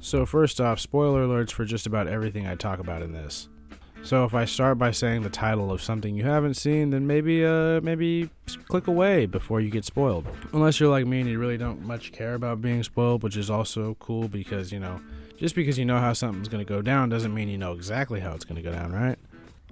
So first off, spoiler alerts for just about everything I talk about in this. So if I start by saying the title of something you haven't seen, then maybe click away before you get spoiled. Unless you're like me and you really don't much care about being spoiled, which is also cool because, just because you know how something's going to go down doesn't mean you know exactly how it's going to go down, right?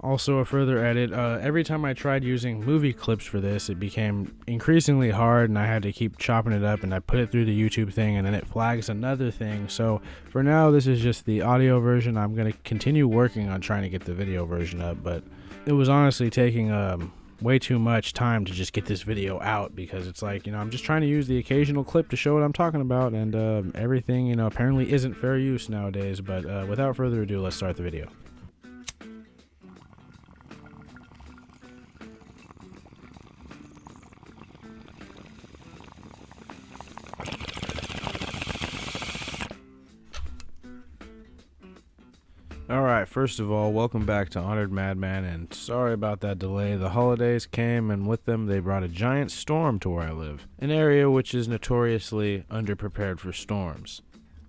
Also, a further edit, every time I tried using movie clips for this, it became increasingly hard and I had to keep chopping it up, and I put it through the YouTube thing and then it flags another thing. So for now, this is just the audio version. I'm going to continue working on trying to get the video version up, but it was honestly taking way too much time to just get this video out because it's like, I'm just trying to use the occasional clip to show what I'm talking about, and everything, apparently isn't fair use nowadays. But without further ado, let's start the video. Alright, first of all, welcome back to Honored Madman, and sorry about that delay. The holidays came, and with them they brought a giant storm to where I live, an area which is notoriously underprepared for storms.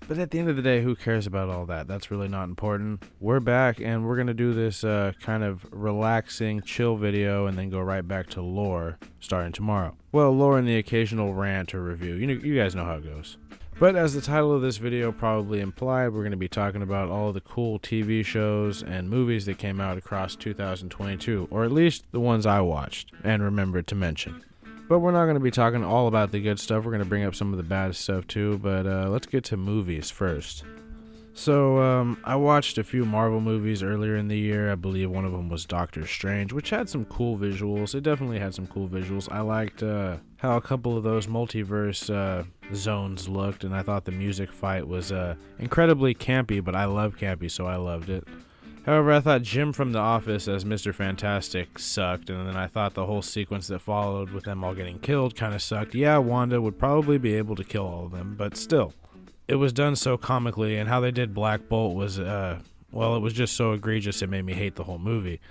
But at the end of the day, who cares about all that? That's really not important. We're back, and we're going to do this kind of relaxing, chill video, and then go right back to lore starting tomorrow. Well, lore and the occasional rant or review. You guys know how it goes. But as the title of this video probably implied, we're going to be talking about all of the cool TV shows and movies that came out across 2022, or at least the ones I watched and remembered to mention. But we're not going to be talking all about the good stuff. We're going to bring up some of the bad stuff too, but let's get to movies first. So, I watched a few Marvel movies earlier in the year. I believe one of them was Doctor Strange, which had some cool visuals. It definitely had some cool visuals. I liked how a couple of those multiverse zones looked, and I thought the music fight was incredibly campy, but I love campy, so I loved it. However, I thought Jim from The Office as Mr. Fantastic sucked, and then I thought the whole sequence that followed with them all getting killed kind of sucked. Yeah, Wanda would probably be able to kill all of them, but still. It was done so comically, and how they did Black Bolt was, it was just so egregious it made me hate the whole movie.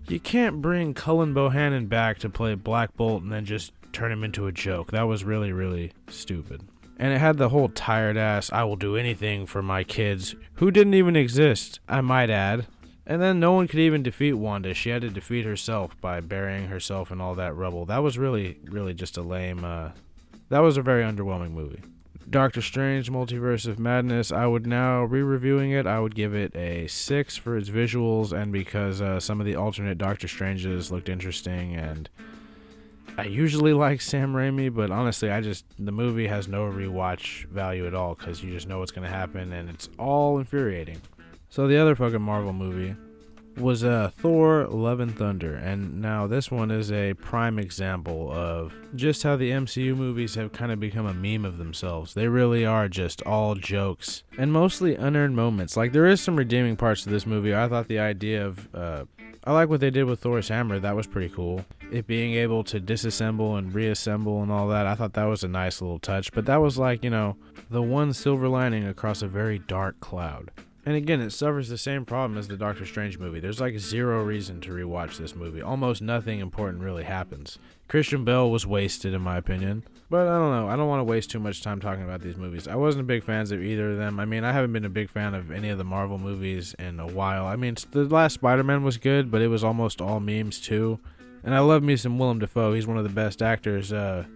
You can't bring Cullen Bohannon back to play Black Bolt and then just turn him into a joke. That was really, really stupid. And it had the whole tired-ass, I will do anything for my kids, who didn't even exist, I might add. And then no one could even defeat Wanda. She had to defeat herself by burying herself in all that rubble. That was really, really just a lame, that was a very underwhelming movie. Doctor Strange Multiverse of Madness, I would now, re-reviewing it, I would give it a 6 for its visuals and because some of the alternate Doctor Stranges looked interesting, and I usually like Sam Raimi, but honestly, the movie has no rewatch value at all because you just know what's going to happen and it's all infuriating. So the other fucking Marvel movie was Thor Love and Thunder, and now this one is a prime example of just how the MCU movies have kind of become a meme of themselves. They really are just all jokes and mostly unearned moments. Like, there is some redeeming parts to this movie. I thought the idea of I like what they did with Thor's hammer. That was pretty cool. It being able to disassemble and reassemble and all that, I thought that was a nice little touch, but that was like, the one silver lining across a very dark cloud. And again, it suffers the same problem as the Doctor Strange movie. There's like zero reason to rewatch this movie. Almost nothing important really happens. Christian Bale was wasted in my opinion. But I don't know. I don't want to waste too much time talking about these movies. I wasn't a big fan of either of them. I mean, I haven't been a big fan of any of the Marvel movies in a while. I mean, the last Spider-Man was good, but it was almost all memes too. And I love me some Willem Dafoe. He's one of the best actors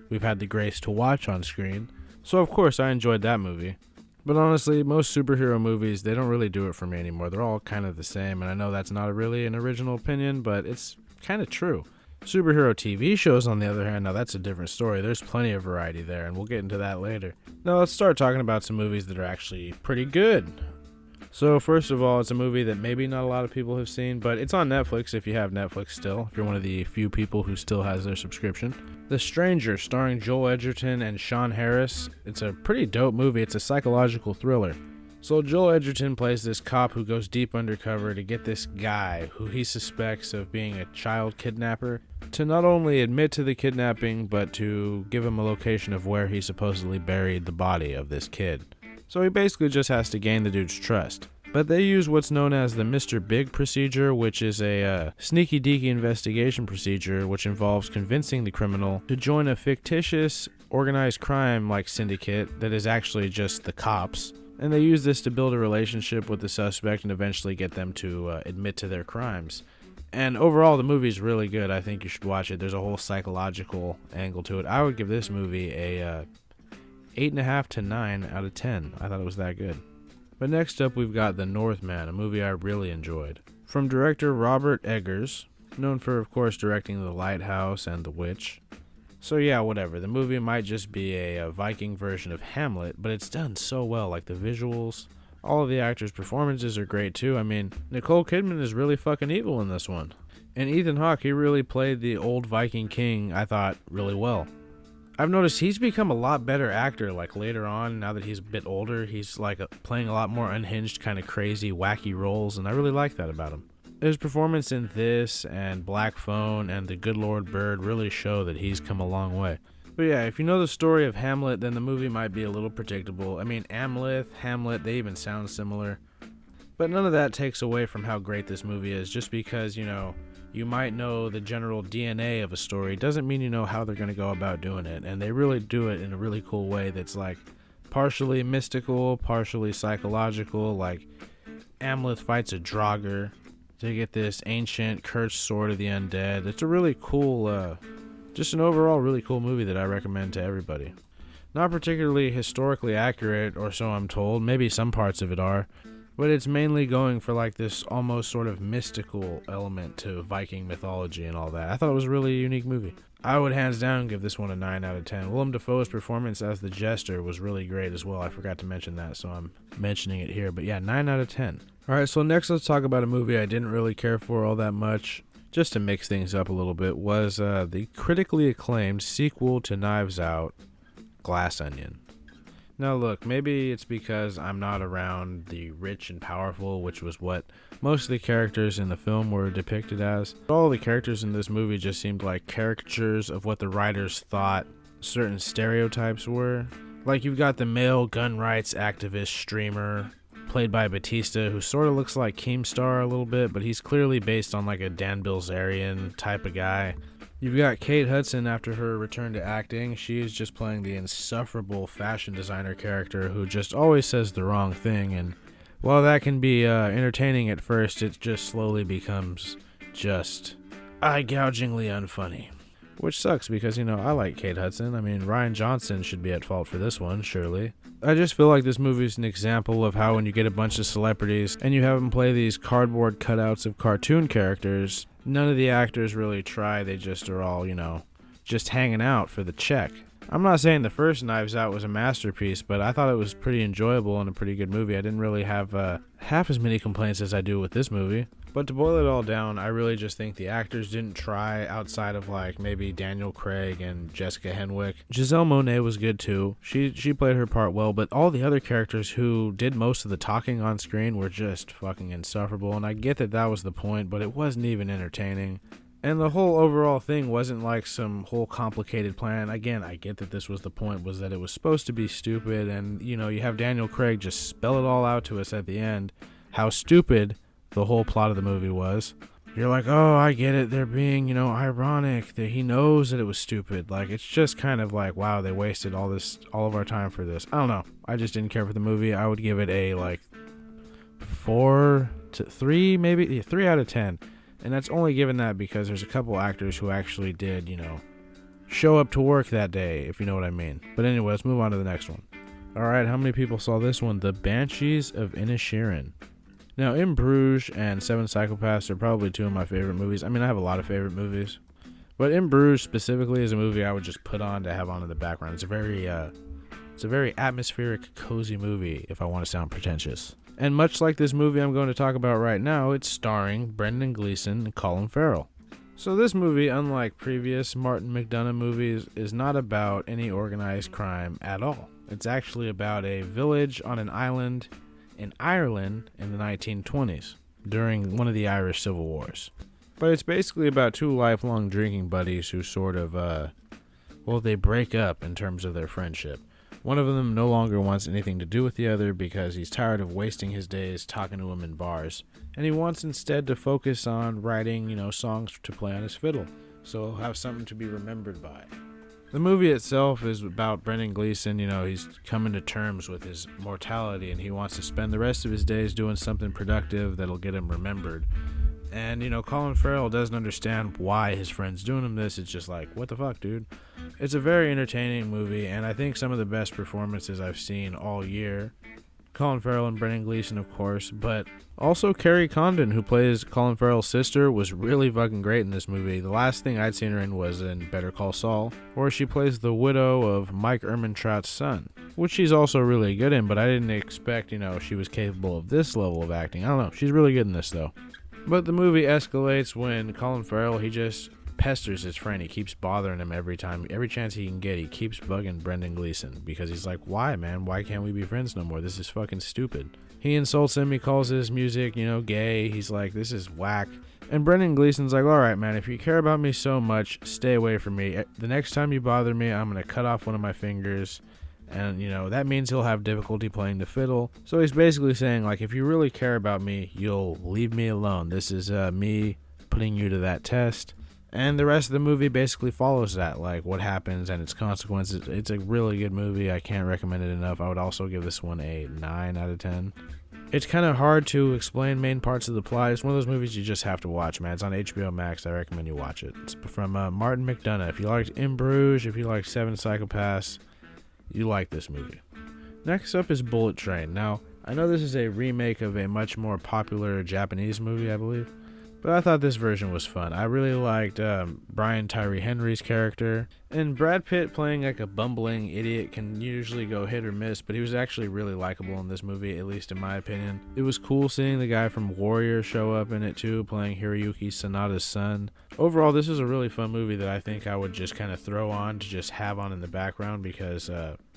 we've had the grace to watch on screen. So of course I enjoyed that movie. But honestly, most superhero movies, they don't really do it for me anymore. They're all kind of the same, and I know that's not really an original opinion, but it's kind of true. Superhero TV shows, on the other hand, now that's a different story. There's plenty of variety there, and we'll get into that later. Now let's start talking about some movies that are actually pretty good. So first of all, it's a movie that maybe not a lot of people have seen, but it's on Netflix if you have Netflix still, if you're one of the few people who still has their subscription. The Stranger, starring Joel Edgerton and Sean Harris. It's a pretty dope movie. It's a psychological thriller. So Joel Edgerton plays this cop who goes deep undercover to get this guy who he suspects of being a child kidnapper to not only admit to the kidnapping, but to give him a location of where he supposedly buried the body of this kid. So he basically just has to gain the dude's trust. But they use what's known as the Mr. Big procedure, which is a sneaky deaky investigation procedure which involves convincing the criminal to join a fictitious organized crime like syndicate that is actually just the cops. And they use this to build a relationship with the suspect and eventually get them to admit to their crimes. And overall, the movie's really good. I think you should watch it. There's a whole psychological angle to it. I would give this movie a 8.5 to 9 out of 10. I thought it was that good. But next up, we've got The Northman, a movie I really enjoyed. From director Robert Eggers, known for, of course, directing The Lighthouse and The Witch. So yeah, whatever. The movie might just be a Viking version of Hamlet, but it's done so well. Like the visuals, all of the actors' performances are great too. I mean, Nicole Kidman is really fucking evil in this one. And Ethan Hawke, he really played the old Viking king, I thought, really well. I've noticed he's become a lot better actor, like later on, now that he's a bit older. He's like playing a lot more unhinged, kind of crazy, wacky roles, and I really like that about him. His performance in this and Black Phone and The Good Lord Bird really show that he's come a long way. But yeah, if you know the story of Hamlet, then the movie might be a little predictable. I mean, Hamlet, they even sound similar. But none of that takes away from how great this movie is. Just because, you might know the general DNA of a story doesn't mean you know how they're going to go about doing it. And they really do it in a really cool way that's like partially mystical, partially psychological. Like Hamlet fights a Draugr to get this ancient cursed sword of the undead. It's a really cool, just an overall really cool movie that I recommend to everybody. Not particularly historically accurate, or so I'm told. Maybe some parts of it are. But it's mainly going for like this almost sort of mystical element to Viking mythology and all that. I thought it was a really unique movie. I would hands down give this one a 9 out of 10. Willem Dafoe's performance as the Jester was really great as well. I forgot to mention that, so I'm mentioning it here. But yeah, 9 out of 10. Alright, so next let's talk about a movie I didn't really care for all that much, just to mix things up a little bit, was the critically acclaimed sequel to Knives Out, Glass Onion. Now look, maybe it's because I'm not around the rich and powerful, which was what most of the characters in the film were depicted as. All the characters in this movie just seemed like caricatures of what the writers thought certain stereotypes were. Like you've got the male gun rights activist streamer, played by Batista, who sort of looks like Keemstar a little bit, but he's clearly based on like a Dan Bilzerian type of guy. You've got Kate Hudson after her return to acting. She's just playing the insufferable fashion designer character who just always says the wrong thing, and while that can be entertaining at first, it just slowly becomes just eye-gougingly unfunny. Which sucks because, I like Kate Hudson. I mean, Rian Johnson should be at fault for this one, surely. I just feel like this movie is an example of how when you get a bunch of celebrities and you have them play these cardboard cutouts of cartoon characters, none of the actors really try. They just are all, just hanging out for the check. I'm not saying the first Knives Out was a masterpiece, but I thought it was pretty enjoyable and a pretty good movie. I didn't really have half as many complaints as I do with this movie. But to boil it all down, I really just think the actors didn't try outside of like maybe Daniel Craig and Jessica Henwick. Giselle Monet was good too. She played her part well, but all the other characters who did most of the talking on screen were just fucking insufferable. And I get that was the point, but it wasn't even entertaining. And the whole overall thing wasn't like some whole complicated plan. Again, I get that this was the point, was that it was supposed to be stupid. And, you have Daniel Craig just spell it all out to us at the end, how stupid the whole plot of the movie was. You're like, oh, I get it. They're being, ironic. That he knows that it was stupid. Like, it's just kind of like, wow, they wasted all of our time for this. I don't know. I just didn't care for the movie. I would give it a, 4 to 3, maybe 3 out of 10. And that's only given that because there's a couple actors who actually did, show up to work that day, if you know what I mean. But anyway, let's move on to the next one. Alright, how many people saw this one? The Banshees of Inisherin. Now, In Bruges and Seven Psychopaths are probably two of my favorite movies. I mean, I have a lot of favorite movies. But In Bruges specifically is a movie I would just put on to have on in the background. It's a very atmospheric, cozy movie, if I want to sound pretentious. And much like this movie I'm going to talk about right now, it's starring Brendan Gleeson and Colin Farrell. So this movie, unlike previous Martin McDonagh movies, is not about any organized crime at all. It's actually about a village on an island in Ireland in the 1920s, during one of the Irish Civil Wars. But it's basically about two lifelong drinking buddies who sort of, they break up in terms of their friendship. One of them no longer wants anything to do with the other because he's tired of wasting his days talking to him in bars. And he wants instead to focus on writing, songs to play on his fiddle, so he'll have something to be remembered by. The movie itself is about Brendan Gleeson. He's coming to terms with his mortality and he wants to spend the rest of his days doing something productive that'll get him remembered. And, Colin Farrell doesn't understand why his friend's doing him this. It's just like, what the fuck, dude? It's a very entertaining movie, and I think some of the best performances I've seen all year. Colin Farrell and Brendan Gleeson, of course, but also Carrie Condon, who plays Colin Farrell's sister, was really fucking great in this movie. The last thing I'd seen her in was in Better Call Saul, where she plays the widow of Mike Ehrmantraut's son, which she's also really good in, but I didn't expect, she was capable of this level of acting. I don't know. She's really good in this, though. But the movie escalates when Colin Farrell, he just pesters his friend. He keeps bothering him every chance he can get. He keeps bugging Brendan Gleeson because he's like, why, man? Why can't we be friends no more? This is fucking stupid. He insults him. He calls his music, gay. He's like, this is whack. And Brendan Gleeson's like, all right, man, if you care about me so much, stay away from me. The next time you bother me, I'm going to cut off one of my fingers. And, that means he'll have difficulty playing the fiddle. So he's basically saying, like, if you really care about me, you'll leave me alone. This is me putting you to that test. And the rest of the movie basically follows that, like what happens and its consequences. It's a really good movie. I can't recommend it enough. I would also give this one a 9 out of 10. It's kind of hard to explain main parts of the plot. It's one of those movies you just have to watch, man. It's on HBO Max. I recommend you watch it. It's from Martin McDonagh. If you liked In Bruges, if you like Seven Psychopaths, you like this movie. Next up is Bullet Train. Now, I know this is a remake of a much more popular Japanese movie, I believe, but I thought this version was fun. I really liked Brian Tyree Henry's character, and Brad Pitt playing like a bumbling idiot can usually go hit or miss, but he was actually really likable in this movie, at least in my opinion. It was cool seeing the guy from Warrior show up in it too, playing Hiroyuki Sanada's son. Overall, this is a really fun movie that I think I would just kind of throw on to just have on in the background because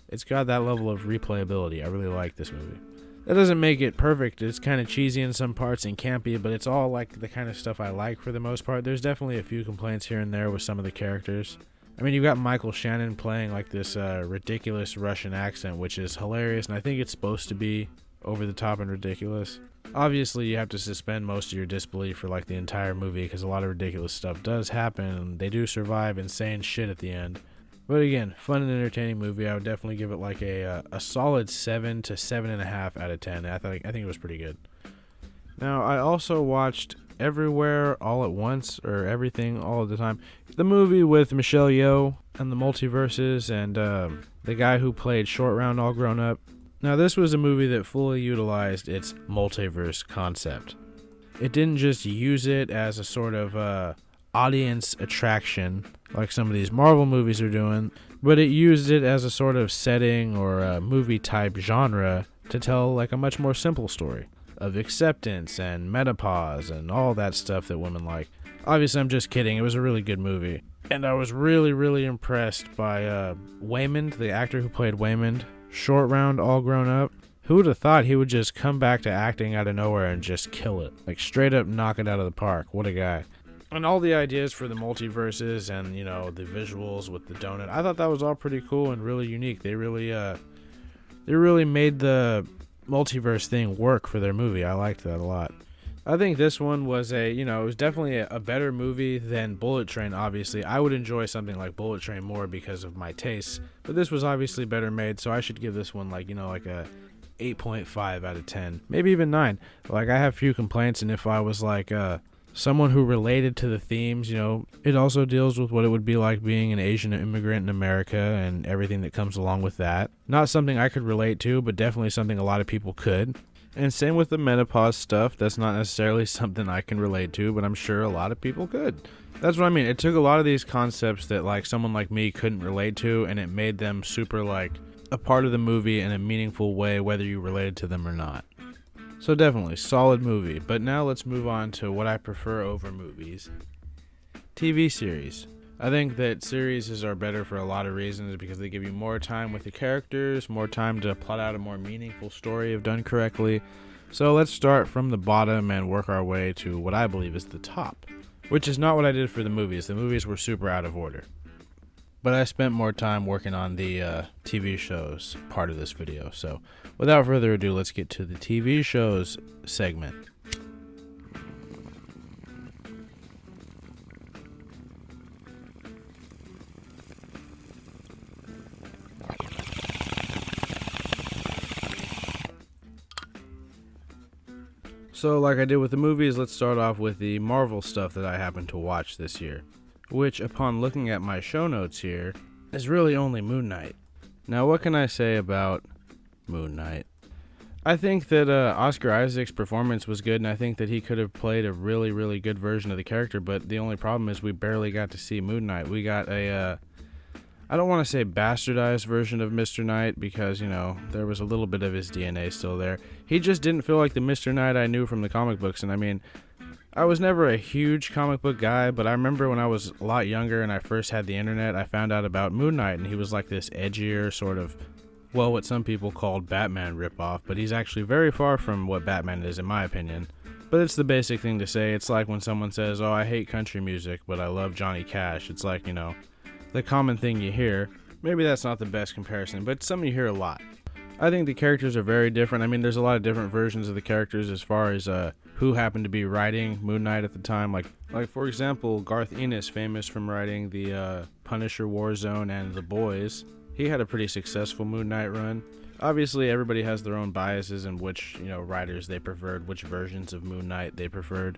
it's got that level of replayability. I really like this movie. That doesn't make it perfect. It's kind of cheesy in some parts and campy, but it's all like the kind of stuff I like for the most part. There's definitely a few complaints here and there with some of the characters. I mean, you've got Michael Shannon playing like this ridiculous Russian accent, which is hilarious, and I think it's supposed to be over the top and ridiculous. Obviously, you have to suspend most of your disbelief for like the entire movie because a lot of ridiculous stuff does happen, and they do survive insane shit at the end. But again, fun and entertaining movie. I would definitely give it like a solid 7 to 7.5 out of 10. I think it was pretty good. Now, I also watched Everywhere All at Once, or Everything All at the Time. The movie with Michelle Yeoh and the multiverses and the guy who played Short Round All Grown Up. Now, this was a movie that fully utilized its multiverse concept. It didn't just use it as a sort of audience attraction like some of these Marvel movies are doing, but it used it as a sort of setting or a movie type genre to tell like a much more simple story of acceptance and menopause and all that stuff that women like. Obviously, I'm just kidding. It was a really good movie. And I was really, really impressed by Waymond, the actor who played Waymond, Short Round All Grown Up. Who would have thought he would just come back to acting out of nowhere and just kill it? Like straight up knock it out of the park. What a guy. And all the ideas for the multiverses and, the visuals with the donut, I thought that was all pretty cool and really unique. They really made the multiverse thing work for their movie. I liked that a lot. I think this one was it was definitely a better movie than Bullet Train, obviously. I would enjoy something like Bullet Train more because of my tastes, but this was obviously better made, so I should give this one like a 8.5 out of 10. Maybe even 9. Like, I have few complaints, and if I was like someone who related to the themes, it also deals with what it would be like being an Asian immigrant in America and everything that comes along with that. Not something I could relate to, but definitely something a lot of people could. And same with the menopause stuff. That's not necessarily something I can relate to, but I'm sure a lot of people could. That's what I mean. It took a lot of these concepts that like someone like me couldn't relate to, and it made them super like a part of the movie in a meaningful way, whether you related to them or not. So definitely, solid movie. But now let's move on to what I prefer over movies. TV series. I think that series are better for a lot of reasons because they give you more time with the characters, more time to plot out a more meaningful story if done correctly. So let's start from the bottom and work our way to what I believe is the top, which is not what I did for the movies. The movies were super out of order. But I spent more time working on the TV shows part of this video. So without further ado, let's get to the TV shows segment. So like I did with the movies, let's start off with the Marvel stuff that I happened to watch this year, which upon looking at my show notes here, is really only Moon Knight. Now what can I say about Moon Knight? I think that Oscar Isaac's performance was good, and I think that he could have played a really, really good version of the character, but the only problem is we barely got to see Moon Knight. We got a, I don't want to say bastardized version of Mr. Knight because, there was a little bit of his DNA still there. He just didn't feel like the Mr. Knight I knew from the comic books, and I mean, I was never a huge comic book guy, but I remember when I was a lot younger and I first had the internet, I found out about Moon Knight, and he was like this edgier sort of, well, what some people called Batman ripoff, but he's actually very far from what Batman is, in my opinion. But it's the basic thing to say. It's like when someone says, oh, I hate country music, but I love Johnny Cash. It's like, the common thing you hear. Maybe that's not the best comparison, but it's something you hear a lot. I think the characters are very different. I mean, there's a lot of different versions of the characters as far as who happened to be writing Moon Knight at the time. Like for example, Garth Ennis, famous from writing the Punisher Warzone and The Boys. He had a pretty successful Moon Knight run. Obviously, everybody has their own biases in which, writers they preferred, which versions of Moon Knight they preferred.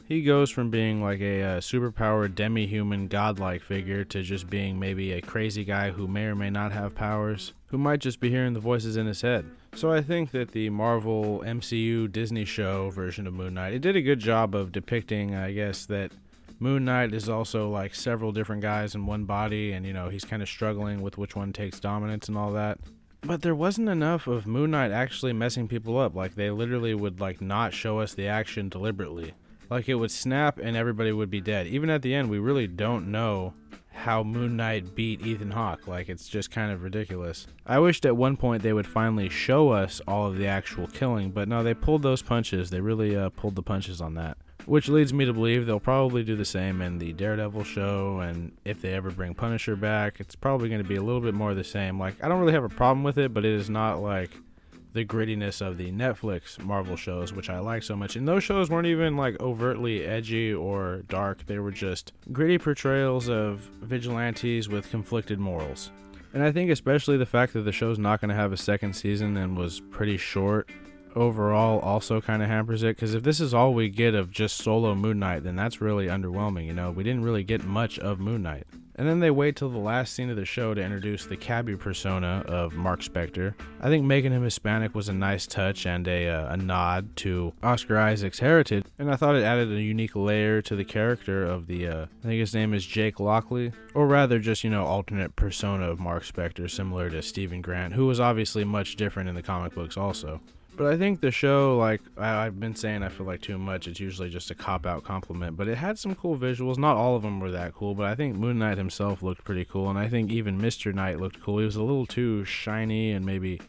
He goes from being like a superpowered demi-human godlike figure to just being maybe a crazy guy who may or may not have powers, who might just be hearing the voices in his head. So I think that the Marvel MCU Disney show version of Moon Knight, it did a good job of depicting, I guess, that Moon Knight is also like several different guys in one body, and he's kind of struggling with which one takes dominance and all that. But there wasn't enough of Moon Knight actually messing people up. Like they literally would like not show us the action deliberately. Like it would snap and everybody would be dead. Even at the end, we really don't know how Moon Knight beat Ethan Hawke. Like it's just kind of ridiculous. I wished at one point they would finally show us all of the actual killing, but no, they pulled those punches. They really pulled the punches on that. Which leads me to believe they'll probably do the same in the Daredevil show, and if they ever bring Punisher back, it's probably going to be a little bit more of the same. Like, I don't really have a problem with it, but it is not like the grittiness of the Netflix Marvel shows, which I like so much. And those shows weren't even like overtly edgy or dark. They were just gritty portrayals of vigilantes with conflicted morals. And I think especially the fact that the show's not going to have a second season and was pretty short overall also kind of hampers it, because if this is all we get of just solo Moon Knight, then that's really underwhelming. We didn't really get much of Moon Knight. And then they wait till the last scene of the show to introduce the cabbie persona of Mark Spector. I think making him Hispanic was a nice touch and a nod to Oscar Isaac's heritage, and I thought it added a unique layer to the character of the, I think his name is Jake Lockley, or rather just, alternate persona of Mark Spector, similar to Stephen Grant, who was obviously much different in the comic books also. But I think the show, like I've been saying, I feel like too much. It's usually just a cop-out compliment. But it had some cool visuals. Not all of them were that cool, but I think Moon Knight himself looked pretty cool. And I think even Mr. Knight looked cool. He was a little too shiny and maybe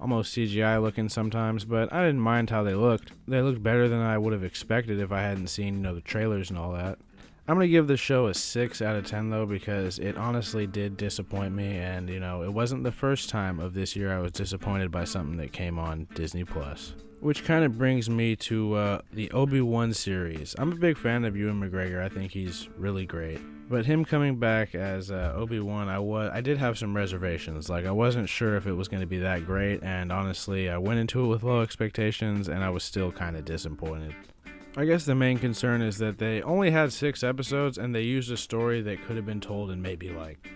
almost CGI looking sometimes. But I didn't mind how they looked. They looked better than I would have expected if I hadn't seen, the trailers and all that. I'm going to give this show a 6 out of 10, though, because it honestly did disappoint me, and, it wasn't the first time of this year I was disappointed by something that came on Disney+. Which kind of brings me to the Obi-Wan series. I'm a big fan of Ewan McGregor. I think he's really great. But him coming back as Obi-Wan, I did have some reservations. Like, I wasn't sure if it was going to be that great, and honestly, I went into it with low expectations, and I was still kind of disappointed. I guess the main concern is that they only had 6 episodes and they used a story that could have been told in maybe like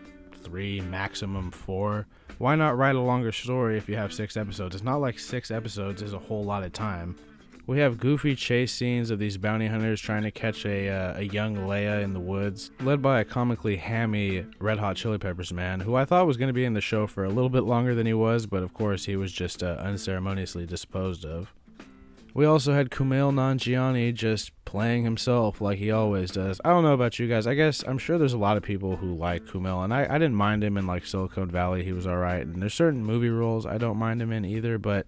3, maximum 4. Why not write a longer story if you have 6 episodes? It's not like 6 episodes is a whole lot of time. We have goofy chase scenes of these bounty hunters trying to catch a young Leia in the woods, led by a comically hammy Red Hot Chili Peppers man, who I thought was going to be in the show for a little bit longer than he was, but of course he was just unceremoniously disposed of. We also had Kumail Nanjiani just playing himself like he always does. I don't know about you guys. I'm sure there's a lot of people who like Kumail, and I didn't mind him in like Silicon Valley. He was alright. And there's certain movie roles I don't mind him in either, but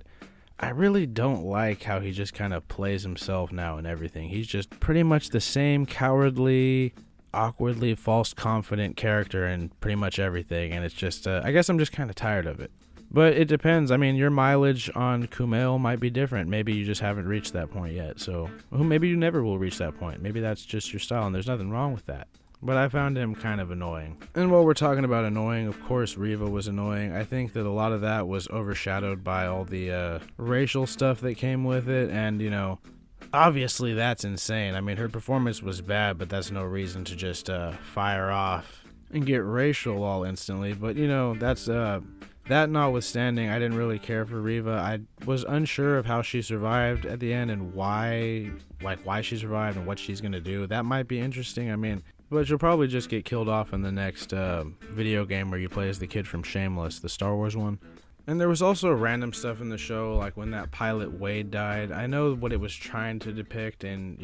I really don't like how he just kind of plays himself now and everything. He's just pretty much the same cowardly, awkwardly false confident character in pretty much everything, and it's just, I guess I'm just kind of tired of it. But it depends. I mean, your mileage on Kumail might be different. Maybe you just haven't reached that point yet. So maybe you never will reach that point. Maybe that's just your style, and there's nothing wrong with that. But I found him kind of annoying. And while we're talking about annoying, of course Reva was annoying. I think that a lot of that was overshadowed by all the racial stuff that came with it. And, Obviously, that's insane. I mean, her performance was bad, but that's no reason to just fire off and get racial all instantly. But, that's that notwithstanding, I didn't really care for Reva. I was unsure of how she survived at the end and why she survived and what she's going to do. That might be interesting. I mean, but she'll probably just get killed off in the next video game where you play as the kid from Shameless, the Star Wars one. And there was also random stuff in the show, like when that pilot Wade died. I know what it was trying to depict, and,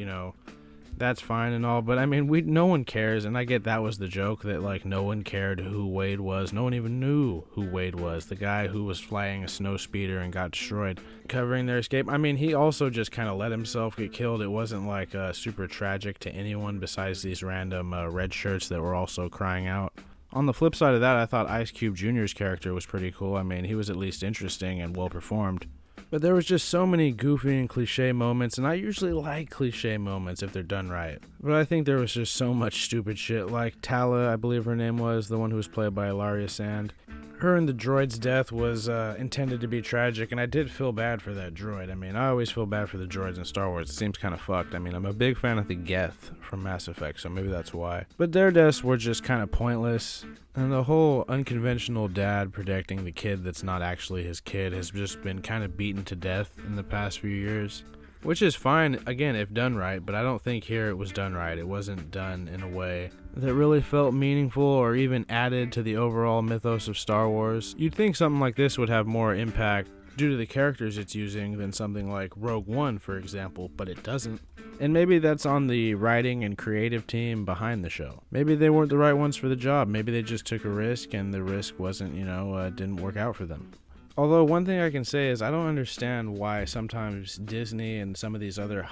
that's fine and all, but I mean, no one cares, and I get that was the joke, that, like, no one cared who Wade was. No one even knew who Wade was, the guy who was flying a snow speeder and got destroyed, covering their escape. I mean, he also just kind of let himself get killed. It wasn't, like, super tragic to anyone besides these random red shirts that were also crying out. On the flip side of that, I thought Ice Cube Jr.'s character was pretty cool. I mean, he was at least interesting and well performed. But there was just so many goofy and cliche moments, and I usually like cliche moments if they're done right. But I think there was just so much stupid shit, like Tala, I believe her name was, the one who was played by Ilaria Sand. Her and the droid's death was intended to be tragic, and I did feel bad for that droid. I mean, I always feel bad for the droids in Star Wars. It seems kind of fucked. I mean, I'm a big fan of the Geth from Mass Effect, so maybe that's why. But their deaths were just kind of pointless, and the whole unconventional dad protecting the kid that's not actually his kid has just been kind of beaten to death in the past few years. Which is fine, again, if done right, but I don't think here it was done right. It wasn't done in a way that really felt meaningful or even added to the overall mythos of Star Wars. You'd think something like this would have more impact due to the characters it's using than something like Rogue One, for example, but it doesn't. And maybe that's on the writing and creative team behind the show. Maybe they weren't the right ones for the job. Maybe they just took a risk and the risk wasn't, didn't work out for them. Although one thing I can say is I don't understand why sometimes Disney and some of these other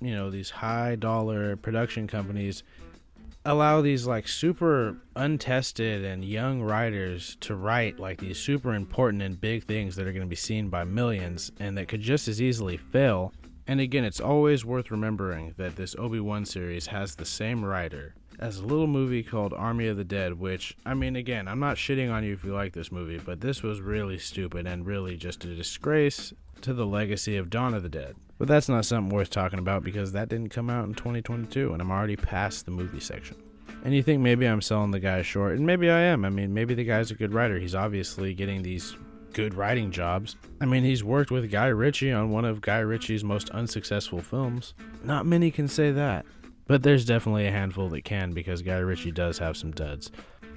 these high dollar production companies allow these like super untested and young writers to write like these super important and big things that are going to be seen by millions and that could just as easily fail. And again, it's always worth remembering that this Obi-Wan series has the same writer as a little movie called Army of the Dead, which, I mean, again, I'm not shitting on you if you like this movie, but this was really stupid and really just a disgrace to the legacy of Dawn of the Dead. But that's not something worth talking about because that didn't come out in 2022 and I'm already past the movie section. And you think maybe I'm selling the guy short, and maybe I am. I mean, maybe the guy's a good writer. He's obviously getting these good writing jobs. I mean, he's worked with Guy Ritchie on one of Guy Ritchie's most unsuccessful films. Not many can say that. But there's definitely a handful that can because Guy Ritchie does have some duds.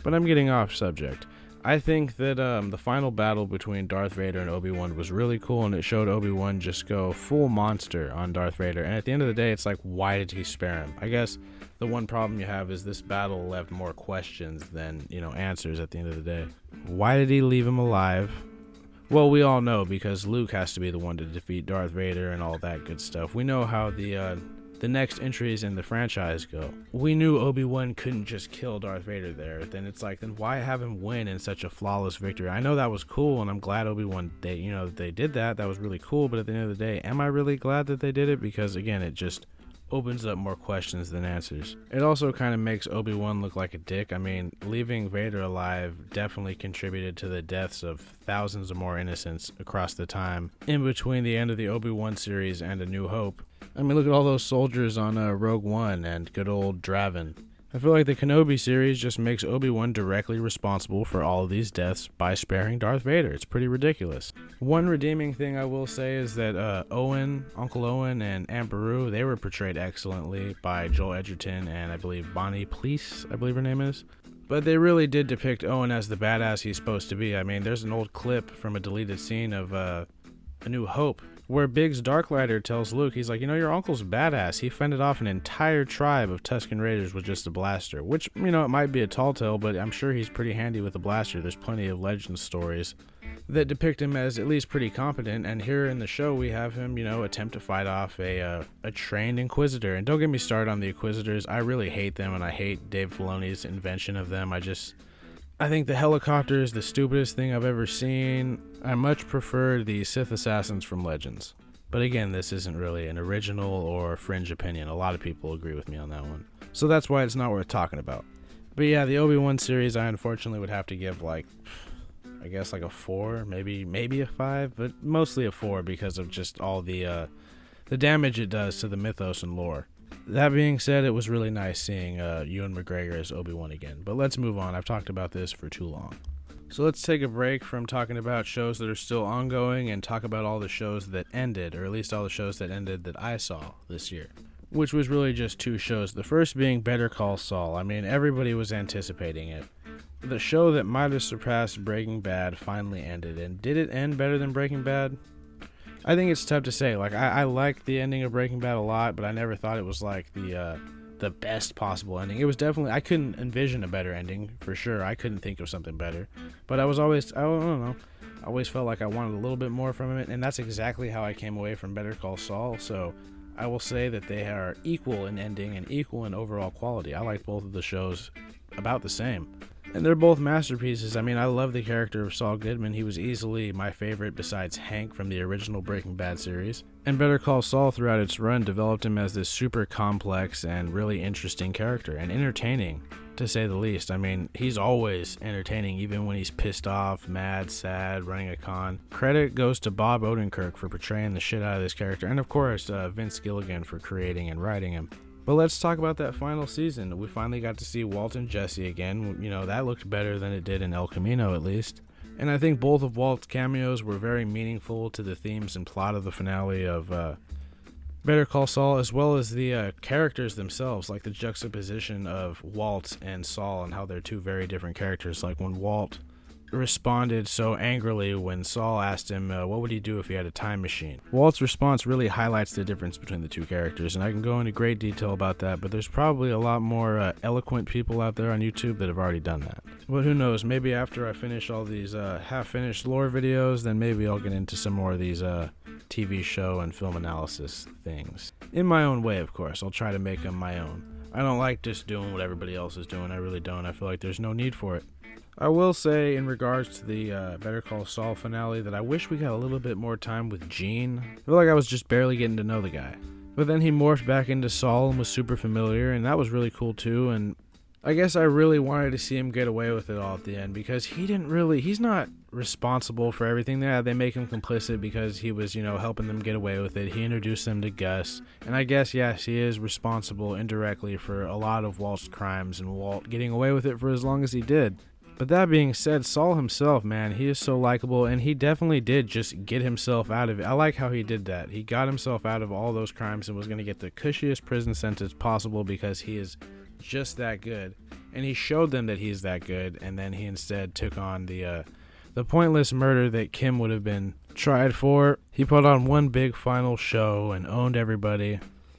But I'm getting off subject. I think that the final battle between Darth Vader and Obi-Wan was really cool, and it showed Obi-Wan just go full monster on Darth Vader. And at the end of the day, it's like, why did he spare him? I guess the one problem you have is this battle left more questions than, answers at the end of the day. Why did he leave him alive? Well, we all know because Luke has to be the one to defeat Darth Vader and all that good stuff. We know how the next entries in the franchise go. We knew Obi-Wan couldn't just kill Darth Vader there. Then it's like, then why have him win in such a flawless victory? I know that was cool, and I'm glad Obi-Wan, they did that. That was really cool, but at the end of the day, am I really glad that they did it? Because, again, it just opens up more questions than answers. It also kind of makes Obi-Wan look like a dick. I mean, leaving Vader alive definitely contributed to the deaths of thousands of more innocents across the time in between the end of the Obi-Wan series and A New Hope. I mean, look at all those soldiers on Rogue One and good old Draven. I feel like the Kenobi series just makes Obi-Wan directly responsible for all of these deaths by sparing Darth Vader. It's pretty ridiculous. One redeeming thing I will say is that Uncle Owen and Aunt Beru, they were portrayed excellently by Joel Edgerton and I believe Bonnie Please, I believe her name is. But they really did depict Owen as the badass he's supposed to be. I mean, there's an old clip from a deleted scene of A New Hope where Biggs Darklighter tells Luke, he's like, your uncle's badass. He fended off an entire tribe of Tusken Raiders with just a blaster. Which, it might be a tall tale, but I'm sure he's pretty handy with a blaster. There's plenty of legend stories that depict him as at least pretty competent. And here in the show, we have him, attempt to fight off a trained Inquisitor. And don't get me started on the Inquisitors. I really hate them, and I hate Dave Filoni's invention of them. I think the helicopter is the stupidest thing I've ever seen. I much prefer the Sith assassins from Legends. But again, this isn't really an original or fringe opinion. A lot of people agree with me on that one. So that's why it's not worth talking about. But yeah, the Obi-Wan series, I unfortunately would have to give a 4, maybe a 5, but mostly a 4 because of just all the the damage it does to the mythos and lore. That being said, it was really nice seeing Ewan McGregor as Obi-Wan again. But let's move on. I've talked about this for too long. So let's take a break from talking about shows that are still ongoing and talk about all the shows that ended, or at least all the shows that ended that I saw this year, which was really just 2 shows. The first being Better Call Saul. I mean, everybody was anticipating it. The show that might have surpassed Breaking Bad finally ended. And did it end better than Breaking Bad? I think it's tough to say. Like, I liked the ending of Breaking Bad a lot, but I never thought it was like the best possible ending. It was definitely, I couldn't envision a better ending for sure. I couldn't think of something better. But I was always, I don't know, I always felt like I wanted a little bit more from it, and that's exactly how I came away from Better Call Saul. So I will say that they are equal in ending and equal in overall quality. I like both of the shows about the same. And they're both masterpieces. I mean, I love the character of Saul Goodman. He was easily my favorite besides Hank from the original Breaking Bad series. And Better Call Saul throughout its run developed him as this super complex and really interesting character, and entertaining, to say the least. I mean, he's always entertaining, even when he's pissed off, mad, sad, running a con. Credit goes to Bob Odenkirk for portraying the shit out of this character, and of course, Vince Gilligan for creating and writing him. But let's talk about that final season. We finally got to see Walt and Jesse again. You know, that looked better than it did in El Camino, at least. And I think both of Walt's cameos were very meaningful to the themes and plot of the finale of Better Call Saul, as well as the characters themselves, like the juxtaposition of Walt and Saul and how they're 2 very different characters. Like when Walt responded so angrily when Saul asked him what would he do if he had a time machine. Walt's response really highlights the difference between the 2 characters, and I can go into great detail about that, but there's probably a lot more eloquent people out there on YouTube that have already done that. But who knows, maybe after I finish all these half-finished lore videos, then maybe I'll get into some more of these TV show and film analysis things. In my own way, of course. I'll try to make them my own. I don't like just doing what everybody else is doing. I really don't. I feel like there's no need for it. I will say, in regards to the Better Call Saul finale, that I wish we got a little bit more time with Gene. I feel like I was just barely getting to know the guy. But then he morphed back into Saul and was super familiar, and that was really cool too. And I guess I really wanted to see him get away with it all at the end, because he's not responsible for everything. They make him complicit because he was, helping them get away with it. He introduced them to Gus. And I guess, yes, he is responsible indirectly for a lot of Walt's crimes and Walt getting away with it for as long as he did. But that being said, Saul himself, man, he is so likable, and he definitely did just get himself out of it. I like how he did that. He got himself out of all those crimes and was going to get the cushiest prison sentence possible because he is just that good. And he showed them that he's that good, and then he instead took on the pointless murder that Kim would have been tried for. He put on one big final show and owned everybody.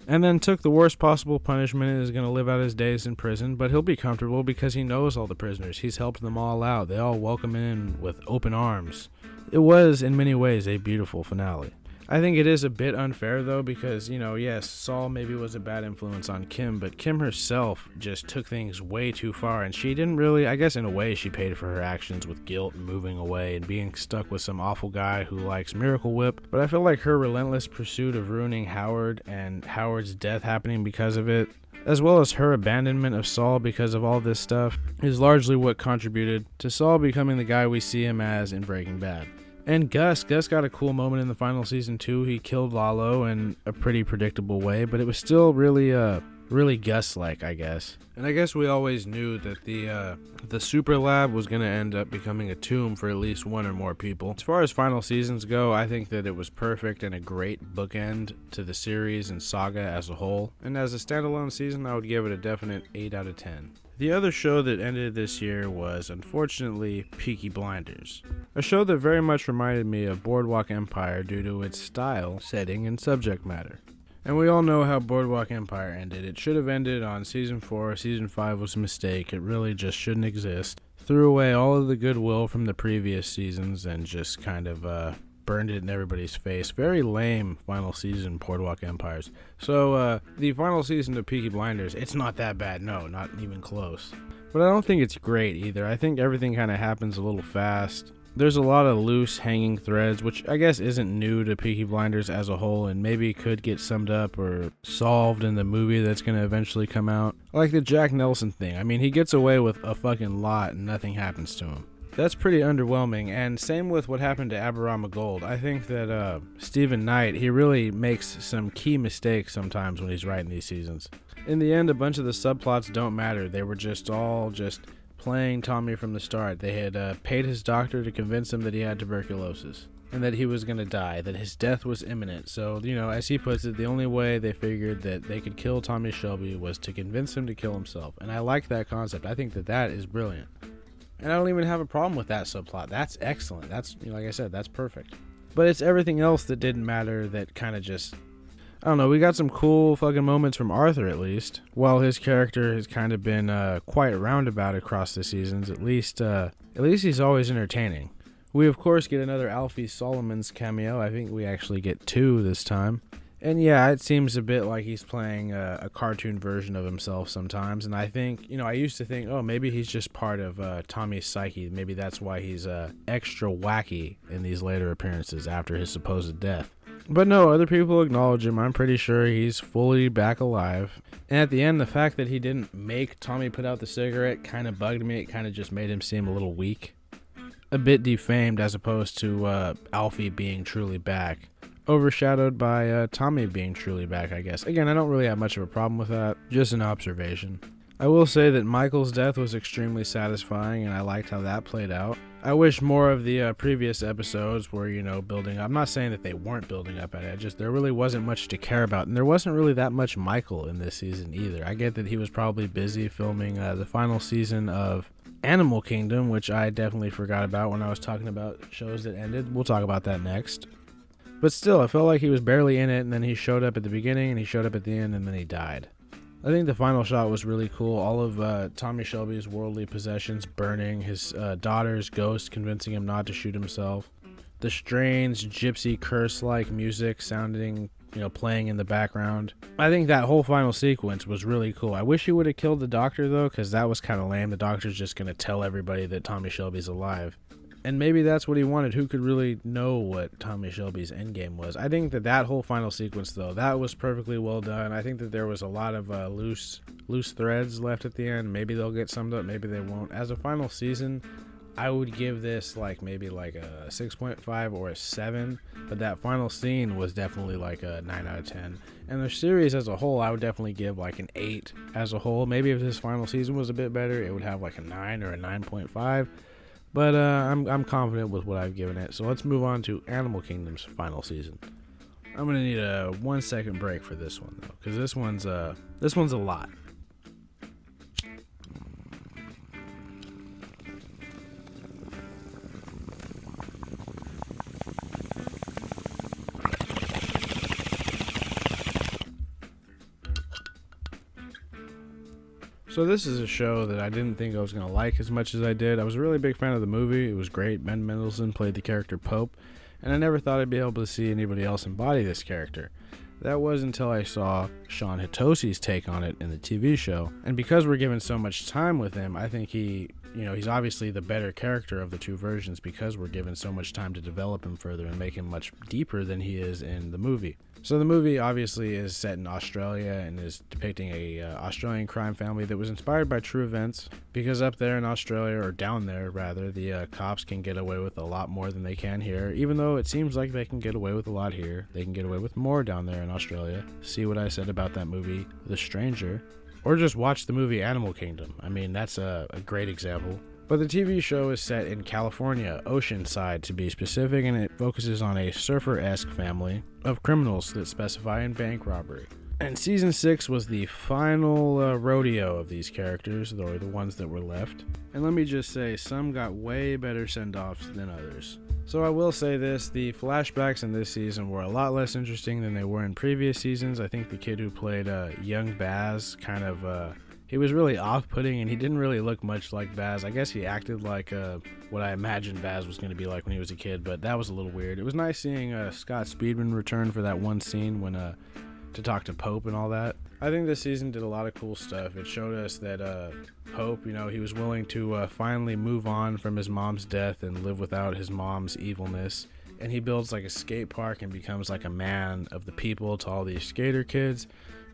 And then took the worst possible punishment and is going to live out his days in prison, but he'll be comfortable because he knows all the prisoners. He's helped them all out. They all welcome him in with open arms. It was, in many ways, a beautiful finale. I think it is a bit unfair, though, because, yes, Saul maybe was a bad influence on Kim, but Kim herself just took things way too far, and she didn't really, I guess in a way, she paid for her actions with guilt and moving away and being stuck with some awful guy who likes Miracle Whip. But I feel like her relentless pursuit of ruining Howard and Howard's death happening because of it, as well as her abandonment of Saul because of all this stuff, is largely what contributed to Saul becoming the guy we see him as in Breaking Bad. And Gus got a cool moment in the final season too. He killed Lalo in a pretty predictable way, but it was still really Gus-like, I guess. And I guess we always knew that the super lab was going to end up becoming a tomb for at least one or more people. As far as final seasons go, I think that it was perfect and a great bookend to the series and saga as a whole. And as a standalone season, I would give it a definite 8 out of 10. The other show that ended this year was, unfortunately, Peaky Blinders. A show that very much reminded me of Boardwalk Empire due to its style, setting, and subject matter. And we all know how Boardwalk Empire ended. It should have ended on Season 4. Season 5 was a mistake. It really just shouldn't exist. Threw away all of the goodwill from the previous seasons and just kind of burned it in everybody's face. Very lame final season, Boardwalk Empires. So, the final season of Peaky Blinders, it's not that bad. No, not even close. But I don't think it's great either. I think everything kind of happens a little fast. There's a lot of loose hanging threads, which I guess isn't new to Peaky Blinders as a whole, and maybe could get summed up or solved in the movie that's going to eventually come out. Like the Jack Nelson thing. I mean, he gets away with a fucking lot and nothing happens to him. That's pretty underwhelming, and same with what happened to Aberama Gold. I think that Stephen Knight, he really makes some key mistakes sometimes when he's writing these seasons. In the end, a bunch of the subplots don't matter. They were just all playing Tommy from the start. They had paid his doctor to convince him that he had tuberculosis and that he was going to die, that his death was imminent. So, as he puts it, the only way they figured that they could kill Tommy Shelby was to convince him to kill himself. And I like that concept. I think that is brilliant. And I don't even have a problem with that subplot. That's excellent. That's, like I said, that's perfect. But it's everything else that didn't matter that kind of just... I don't know, we got some cool fucking moments from Arthur, at least. While his character has kind of been quite roundabout across the seasons, at least he's always entertaining. We, of course, get another Alfie Solomon's cameo. I think we actually get 2 this time. And yeah, it seems a bit like he's playing a cartoon version of himself sometimes. And I think, I used to think, oh, maybe he's just part of Tommy's psyche. Maybe that's why he's extra wacky in these later appearances after his supposed death. But no, other people acknowledge him. I'm pretty sure he's fully back alive. And at the end, the fact that he didn't make Tommy put out the cigarette kind of bugged me. It kind of just made him seem a little weak. A bit defamed as opposed to Alfie being truly back. Overshadowed by Tommy being truly back, I guess. Again, I don't really have much of a problem with that. Just an observation. I will say that Michael's death was extremely satisfying, and I liked how that played out. I wish more of the previous episodes were, building up. I'm not saying that they weren't building up at it. Just there really wasn't much to care about, and there wasn't really that much Michael in this season either. I get that he was probably busy filming the final season of Animal Kingdom, which I definitely forgot about when I was talking about shows that ended. We'll talk about that next. But still, I felt like he was barely in it, and then he showed up at the beginning, and he showed up at the end, and then he died. I think the final shot was really cool. All of Tommy Shelby's worldly possessions burning, his daughter's ghost convincing him not to shoot himself, the strange gypsy curse-like music sounding, playing in the background. I think that whole final sequence was really cool. I wish he would have killed the doctor, though, because that was kind of lame. The doctor's just going to tell everybody that Tommy Shelby's alive. And maybe that's what he wanted. Who could really know what Tommy Shelby's endgame was? I think that whole final sequence, though, that was perfectly well done. I think that there was a lot of loose threads left at the end. Maybe they'll get summed up. Maybe they won't. As a final season, I would give this maybe a 6.5 or a 7. But that final scene was definitely like a 9 out of 10. And the series as a whole, I would definitely give an 8 as a whole. Maybe if this final season was a bit better, it would have a 9 or a 9.5. But I'm confident with what I've given it. So let's move on to Animal Kingdom's final season. I'm gonna need a 1 second break for this one though, because this one's a lot. So this is a show that I didn't think I was going to like as much as I did. I was a really big fan of the movie. It was great. Ben Mendelsohn played the character Pope, and I never thought I'd be able to see anybody else embody this character. That was until I saw Sean Hitosi's take on it in the TV show. And because we're given so much time with him, I think he's obviously the better character of the two versions because we're given so much time to develop him further and make him much deeper than he is in the movie. So the movie obviously is set in Australia and is depicting a Australian crime family that was inspired by true events, because up there in Australia, or down there rather, the cops can get away with a lot more than they can here. Even though it seems like they can get away with a lot here, they can get away with more down there in Australia. See what I said about that movie, The Stranger? Or just watch the movie Animal Kingdom. I mean, that's a great example. But the TV show is set in California, Oceanside to be specific, and it focuses on a surfer-esque family of criminals that specify in bank robbery. And season 6 was the final rodeo of these characters, or the ones that were left. And let me just say, some got way better send-offs than others. So I will say this, the flashbacks in this season were a lot less interesting than they were in previous seasons. I think the kid who played young Baz he was really off-putting, and he didn't really look much like Baz. I guess he acted like what I imagined Baz was going to be like when he was a kid, but that was a little weird. It was nice seeing Scott Speedman return for that one scene when to talk to Pope and all that. I think this season did a lot of cool stuff. It showed us that Pope, he was willing to finally move on from his mom's death and live without his mom's evilness. And he builds a skate park and becomes a man of the people to all these skater kids.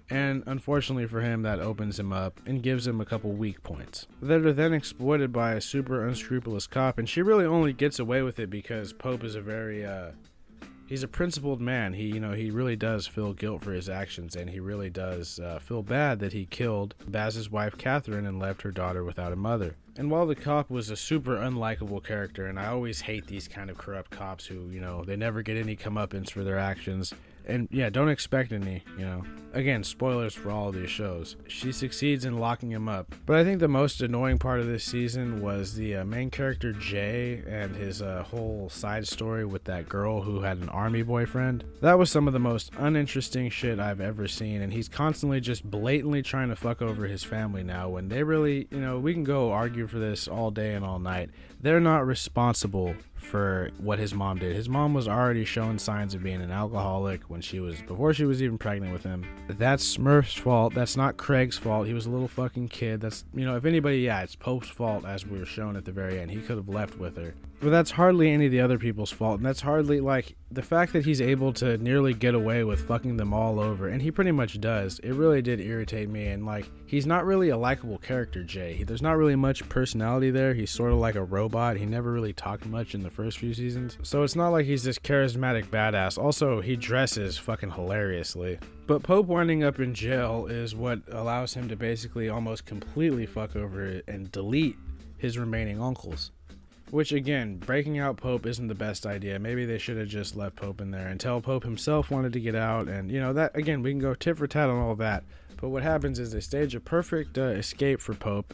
And unfortunately for him, that opens him up and gives him a couple weak points that are then exploited by a super unscrupulous cop. And she really only gets away with it because Pope is a very he's a principled man. He really does feel guilt for his actions, and he really does feel bad that he killed Baz's wife Catherine and left her daughter without a mother. And while the cop was a super unlikable character, and I always hate these kind of corrupt cops who, they never get any comeuppance for their actions. And yeah, don't expect any, Again, spoilers for all of these shows. She succeeds in locking him up. But I think the most annoying part of this season was the main character Jay and his whole side story with that girl who had an army boyfriend. That was some of the most uninteresting shit I've ever seen, and he's constantly just blatantly trying to fuck over his family now when they really, we can go argue for this all day and all night. They're not responsible for what his mom did. His mom was already showing signs of being an alcoholic before she was even pregnant with him. That's Smurf's fault. That's not Craig's fault. He was a little fucking kid. That's, if anybody, it's Pope's fault, as we were shown at the very end. He could have left with her. But that's hardly any of the other people's fault, and that's hardly, the fact that he's able to nearly get away with fucking them all over, and he pretty much does, it really did irritate me, and, he's not really a likable character, Jay. There's not really much personality there. He's sort of like a robot. He never really talked much in the first few seasons, so it's not like he's this charismatic badass. Also, he dresses fucking hilariously. But Pope winding up in jail is what allows him to basically almost completely fuck over it and delete his remaining uncles. Which, again, breaking out Pope isn't the best idea. Maybe they should have just left Pope in there until Pope himself wanted to get out. And, that, again, we can go tit for tat on all of that. But what happens is they stage a perfect escape for Pope.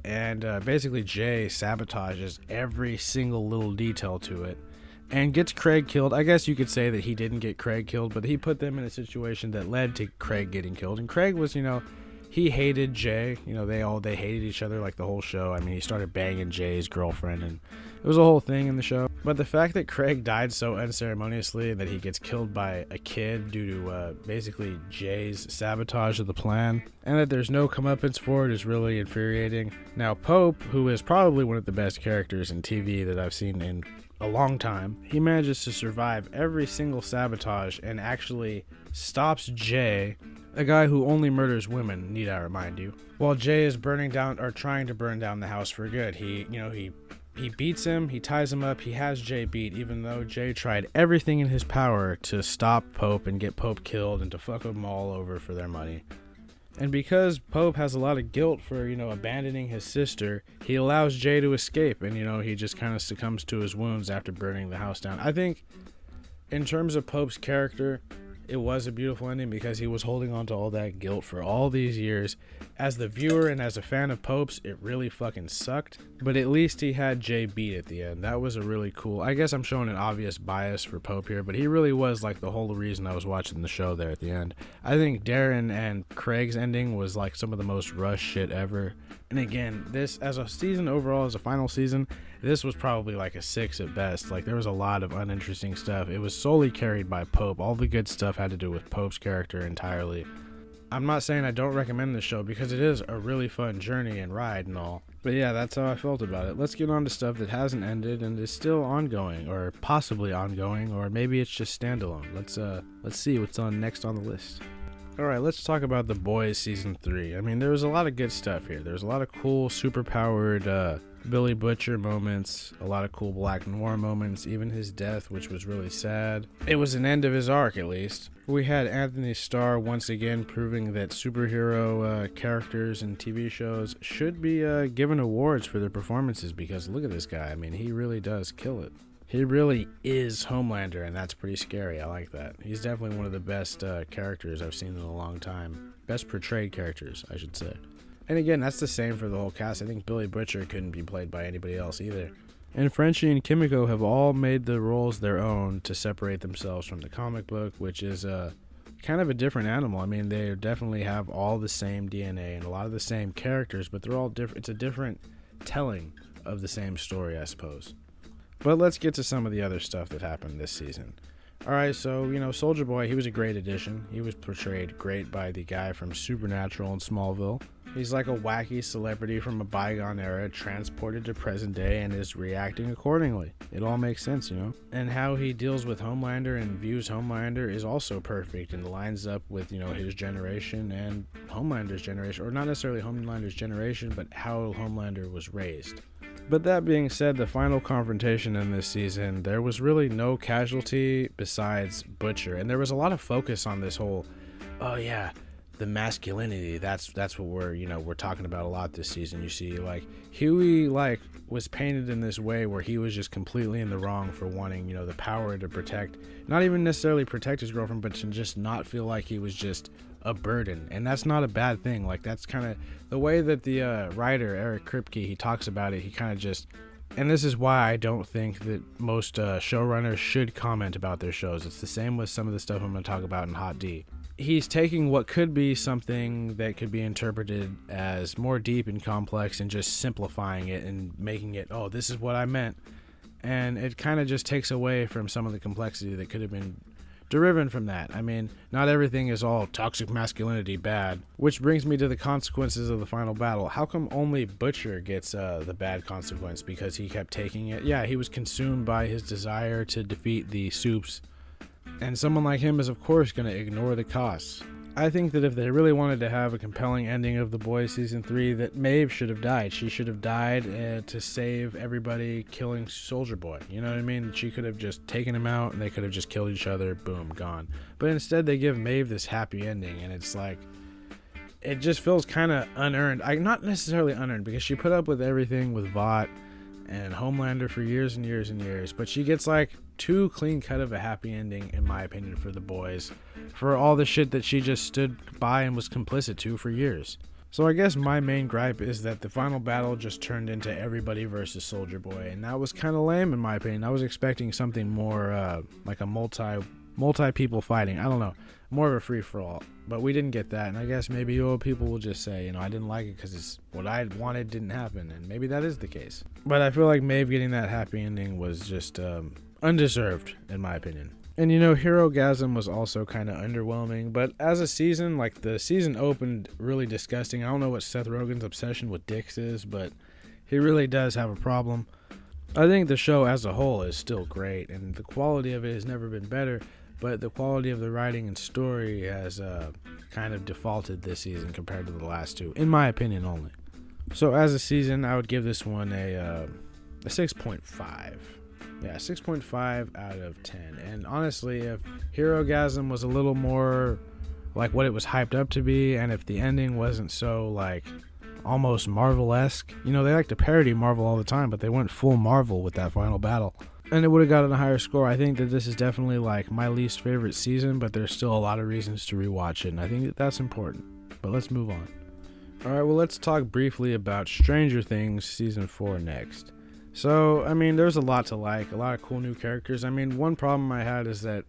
And basically Jay sabotages every single little detail to it. And gets Craig killed. I guess you could say that he didn't get Craig killed, but he put them in a situation that led to Craig getting killed. And Craig was, he hated Jay. They hated each other like the whole show. I mean, he started banging Jay's girlfriend, and it was a whole thing in the show. But the fact that Craig died so unceremoniously, that he gets killed by a kid due to basically Jay's sabotage of the plan, and that there's no comeuppance for it is really infuriating. Now, Pope, who is probably one of the best characters in TV that I've seen in a long time, he manages to survive every single sabotage and actually stops Jay, a guy who only murders women, need I remind you, while Jay is trying to burn down the house for good. He beats him, he ties him up, he has Jay beat, even though Jay tried everything in his power to stop Pope and get Pope killed and to fuck them all over for their money. And because Pope has a lot of guilt for, abandoning his sister, he allows Jay to escape, and, he just kind of succumbs to his wounds after burning the house down. I think, in terms of Pope's character, it was a beautiful ending because he was holding on to all that guilt for all these years. As the viewer and as a fan of Pope's, it really fucking sucked. But at least he had Jay beat at the end. That was a really cool... I guess I'm showing an obvious bias for Pope here, but he really was the whole reason I was watching the show there at the end. I think Darren and Craig's ending was some of the most rushed shit ever. And again, this, as a season overall, as a final season, this was probably a 6 at best. There was a lot of uninteresting stuff. It was solely carried by Pope. All the good stuff had to do with Pope's character entirely. I'm not saying I don't recommend this show because it is a really fun journey and ride and all. But yeah, that's how I felt about it. Let's get on to stuff that hasn't ended and is still ongoing, or possibly ongoing, or maybe it's just standalone. Let's see what's next on the list. Alright, let's talk about The Boys Season 3. I mean, there was a lot of good stuff here. There's a lot of cool, super-powered Billy Butcher moments, a lot of cool Black Noir moments, even his death, which was really sad. It was an end of his arc, at least. We had Anthony Starr once again proving that superhero characters in TV shows should be given awards for their performances, because look at this guy. I mean, he really does kill it. He really is Homelander, and that's pretty scary. I like that. He's definitely one of the best characters I've seen in a long time. Best portrayed characters, I should say. And again, that's the same for the whole cast. I think Billy Butcher couldn't be played by anybody else either. And Frenchie and Kimiko have all made the roles their own to separate themselves from the comic book, which is kind of a different animal. I mean, they definitely have all the same DNA and a lot of the same characters, but they're all different. It's a different telling of the same story, I suppose. But let's get to some of the other stuff that happened this season. Alright, so, Soldier Boy, he was a great addition. He was portrayed great by the guy from Supernatural and Smallville. He's like a wacky celebrity from a bygone era transported to present day and is reacting accordingly. It all makes sense, you know? And how he deals with Homelander and views Homelander is also perfect and lines up with, you know, his generation and Homelander's generation. Or not necessarily Homelander's generation, but how Homelander was raised. But that being said, the final confrontation in this season, there was really no casualty besides Butcher. And there was a lot of focus on this whole, oh yeah, the masculinity, that's what we're talking about a lot this season. You see, like, Huey, like, was painted in this way where he was just completely in the wrong for wanting, you know, the power to protect, not even necessarily protect his girlfriend, but to just not feel like he was just a burden. And that's not a bad thing. Like, that's kind of the way that the writer Eric Kripke, he talks about it. He kind of just, and this is why I don't think that most showrunners should comment about their shows. It's the same with some of the stuff I'm going to talk about in Hot D. He's taking what could be something that could be interpreted as more deep and complex and just simplifying it and making it, oh, this is what I meant. And it kind of just takes away from some of the complexity that could have been derived from that. I mean, not everything is all toxic masculinity bad, which brings me to the consequences of the final battle. How come only Butcher gets the bad consequence? Because he kept taking it? Yeah, he was consumed by his desire to defeat the Supes. And someone like him is, of course, going to ignore the costs. I think that if they really wanted to have a compelling ending of The Boys Season 3, that Maeve should have died. She should have died to save everybody killing Soldier Boy. You know what I mean? She could have just taken him out and they could have just killed each other. Boom, gone. But instead, they give Maeve this happy ending. And it's like, it just feels kind of unearned. Not necessarily unearned, because she put up with everything with Vought and Homelander for years and years and years, but she gets like too clean cut of a happy ending, in my opinion, for the boys, for all the shit that she just stood by and was complicit to for years. So I guess my main gripe is that the final battle just turned into everybody versus Soldier Boy, and that was kind of lame in my opinion. I was expecting something more like a multi people fighting. I don't know, more of a free for all, but we didn't get that. And I guess maybe people will just say, you know, I didn't like it because it's what I wanted didn't happen, and maybe that is the case. But I feel like Maeve getting that happy ending was just undeserved in my opinion. And you know, Hero-gasm was also kind of underwhelming, but as a season, like, the season opened really disgusting. I don't know what Seth Rogen's obsession with dicks is, but he really does have a problem. I think the show as a whole is still great, and the quality of it has never been better, but the quality of the writing and story has kind of defaulted this season compared to the last two, in my opinion only. So as a season, I would give this one a 6.5. Yeah, 6.5 out of 10. And honestly, if Hero-gasm was a little more like what it was hyped up to be, and if the ending wasn't so like almost Marvel-esque, you know, they like to parody Marvel all the time, but they went full Marvel with that final battle, and it would have gotten a higher score. I think that this is definitely like my least favorite season, but there's still a lot of reasons to rewatch it, and I think that that's important. But let's move on. Alright, well, let's talk briefly about Stranger Things Season 4 next. So, I mean, there's a lot to like, a lot of cool new characters. I mean, one problem I had is that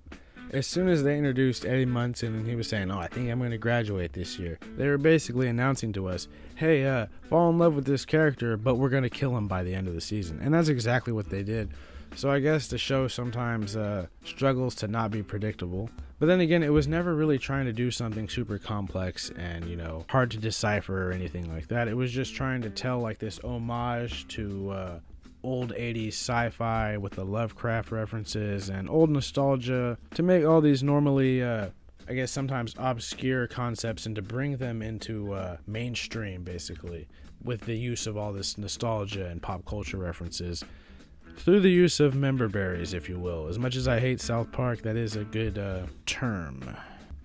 as soon as they introduced Eddie Munson and he was saying, oh, I think I'm going to graduate this year, they were basically announcing to us, hey, fall in love with this character, but we're going to kill him by the end of the season. And that's exactly what they did. So I guess the show sometimes struggles to not be predictable. But then again, it was never really trying to do something super complex and, you know, hard to decipher or anything like that. It was just trying to tell like this homage to old 80s sci-fi with the Lovecraft references and old nostalgia, to make all these normally I guess sometimes obscure concepts and to bring them into mainstream, basically, with the use of all this nostalgia and pop culture references through the use of member berries, if you will. As much as I hate South Park, that is a good term.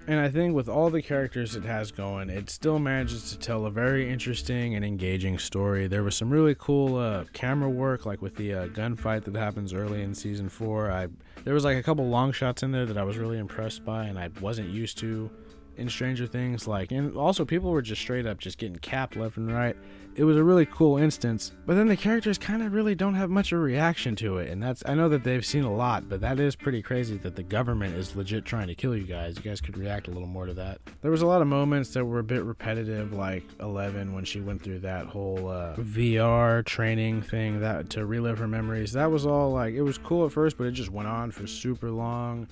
And I think with all the characters it has going, it still manages to tell a very interesting and engaging story. There was some really cool camera work, like with the gunfight that happens early in Season 4. There was like a couple long shots in there that I was really impressed by and I wasn't used to in Stranger Things. Like, and also people were just straight up just getting capped left and right. It was a really cool instance, but then the characters kind of really don't have much of a reaction to it, and that's, I know that they've seen a lot, but that is pretty crazy that the government is legit trying to kill you guys. You guys could react a little more to that. There was a lot of moments that were a bit repetitive, like 11 when she went through that whole VR training thing that to relive her memories. That was all like, it was cool at first, but it just went on for super long.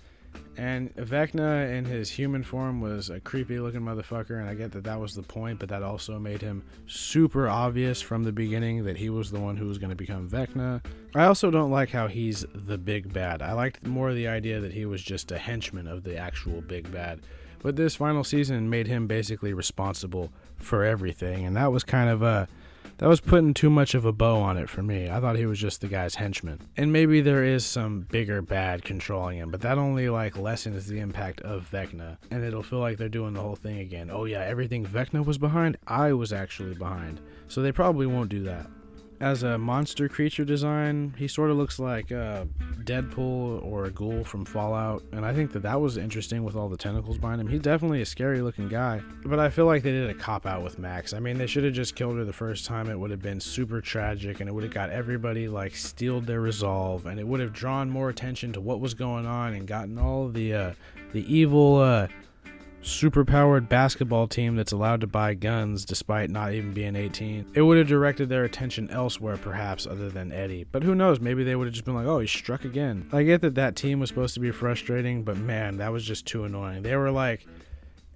And Vecna in his human form was a creepy looking motherfucker, and I get that that was the point, but that also made him super obvious from the beginning that he was the one who was going to become Vecna. I also don't like how he's the big bad. I liked more the idea that he was just a henchman of the actual big bad. But this final season made him basically responsible for everything, and that was kind of that was putting too much of a bow on it for me. I thought he was just the guy's henchman. And maybe there is some bigger bad controlling him, but that only like lessens the impact of Vecna. And it'll feel like they're doing the whole thing again. Oh yeah, everything Vecna was behind, I was actually behind. So they probably won't do that. As a monster creature design, he sort of looks like Deadpool or a ghoul from Fallout, and I think that that was interesting with all the tentacles behind him. He's definitely a scary looking guy, but I feel like they did a cop-out with Max. I mean, they should have just killed her the first time. It would have been super tragic, and it would have got everybody like steeled their resolve, and it would have drawn more attention to what was going on and gotten all the evil superpowered basketball team that's allowed to buy guns despite not even being 18. It would have directed their attention elsewhere, perhaps, other than Eddie. But who knows, maybe they would have just been like, oh, he struck again. I get that team was supposed to be frustrating, but man, that was just too annoying. They were like,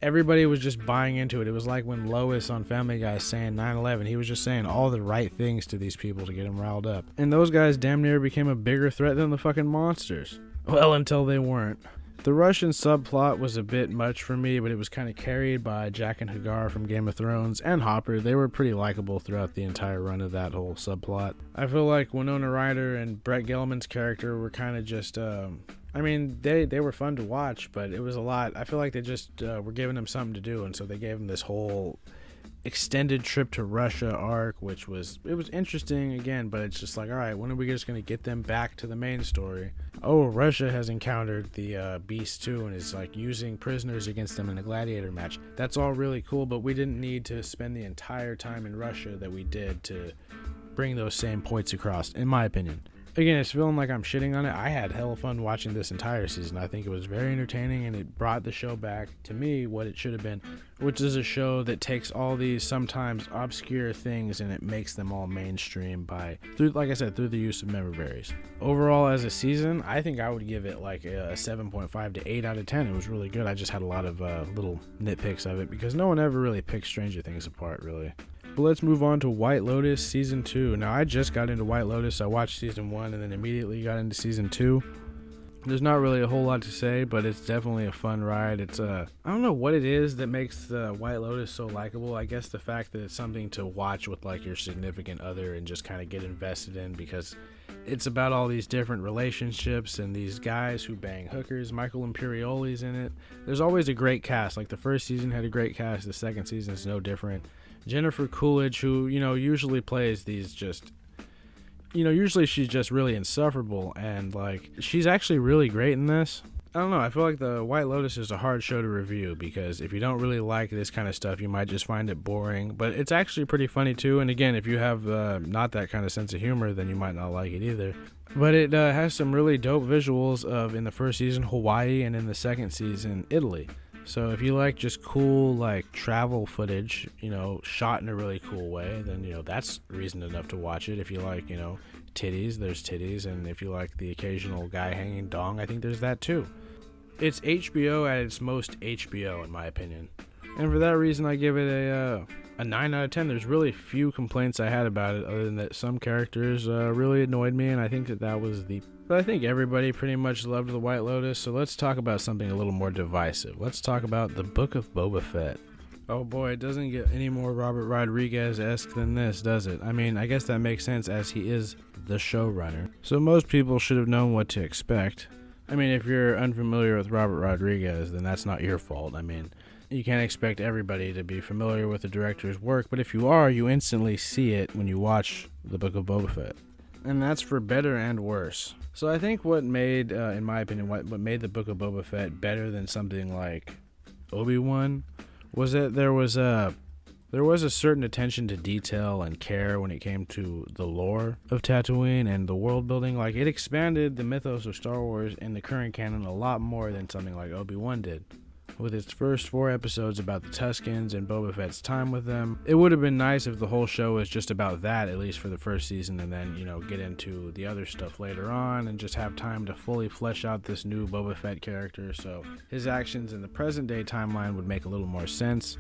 everybody was just buying into it. It was like when Lois on Family Guy saying 9/11, he was just saying all the right things to these people to get them riled up. And those guys damn near became a bigger threat than the fucking monsters. Well, until they weren't. The Russian subplot was a bit much for me, but it was kind of carried by Jack and Hagar from Game of Thrones and Hopper. They were pretty likable throughout the entire run of that whole subplot. I feel like Winona Ryder and Brett Gelman's character were kind of just, I mean, they were fun to watch, but it was a lot. I feel like they just were giving him something to do, and so they gave him this whole extended trip to Russia arc, which was interesting again, but it's just like, all right, when are we just going to get them back to the main story? Oh, Russia has encountered the beast too and is like using prisoners against them in a gladiator match. That's all really cool, but we didn't need to spend the entire time in Russia that we did to bring those same points across, in my opinion. Again, it's feeling like I'm shitting on it. I had hella fun watching this entire season. I think it was very entertaining, and it brought the show back to me what it should have been, which is a show that takes all these sometimes obscure things and it makes them all mainstream through the use of memory berries. Overall, as a season, I think I would give it like a 7.5 to 8 out of 10. It was really good. I just had a lot of little nitpicks of it because no one ever really picks Stranger Things apart, really. But let's move on to White Lotus Season 2. Now, I just got into White Lotus. I watched Season 1 and then immediately got into Season 2. There's not really a whole lot to say, but it's definitely a fun ride. It's I don't know what it is that makes the White Lotus so likable. I guess the fact that it's something to watch with like your significant other and just kind of get invested in, because it's about all these different relationships and these guys who bang hookers. Michael Imperioli's in it. There's always a great cast. Like the first season had a great cast. The second season is no different. Jennifer Coolidge, who, usually plays these just, usually she's just really insufferable, and like she's actually really great in this. I don't know, I feel like the White Lotus is a hard show to review because if you don't really like this kind of stuff, you might just find it boring, but it's actually pretty funny too. And again, if you have not that kind of sense of humor, then you might not like it either. But it has some really dope visuals of, in the first season, Hawaii, and in the second season, Italy. So if you like just cool like travel footage, shot in a really cool way, then that's reason enough to watch it. If you like, titties, there's titties, and if you like the occasional guy hanging dong, I think there's that too. It's HBO at its most HBO, in my opinion. And for that reason, I give it a 9 out of 10. There's really few complaints I had about it, other than that some characters really annoyed me, and I think that was But I think everybody pretty much loved The White Lotus, so let's talk about something a little more divisive. Let's talk about the Book of Boba Fett. Oh boy, it doesn't get any more Robert Rodriguez-esque than this, does it? I mean, I guess that makes sense as he is the showrunner. So most people should have known what to expect. I mean, if you're unfamiliar with Robert Rodriguez, then that's not your fault. I mean, you can't expect everybody to be familiar with the director's work, but if you are, you instantly see it when you watch The Book of Boba Fett. And that's for better and worse. So I think what made, in my opinion, what made The Book of Boba Fett better than something like Obi-Wan was that there was a certain attention to detail and care when it came to the lore of Tatooine and the world building. Like, it expanded the mythos of Star Wars in the current canon a lot more than something like Obi-Wan did. with its first 4 episodes about the Tuskens and Boba Fett's time with them. It would have been nice if the whole show was just about that, at least for the first season, and then, get into the other stuff later on and just have time to fully flesh out this new Boba Fett character, so his actions in the present day timeline would make a little more sense.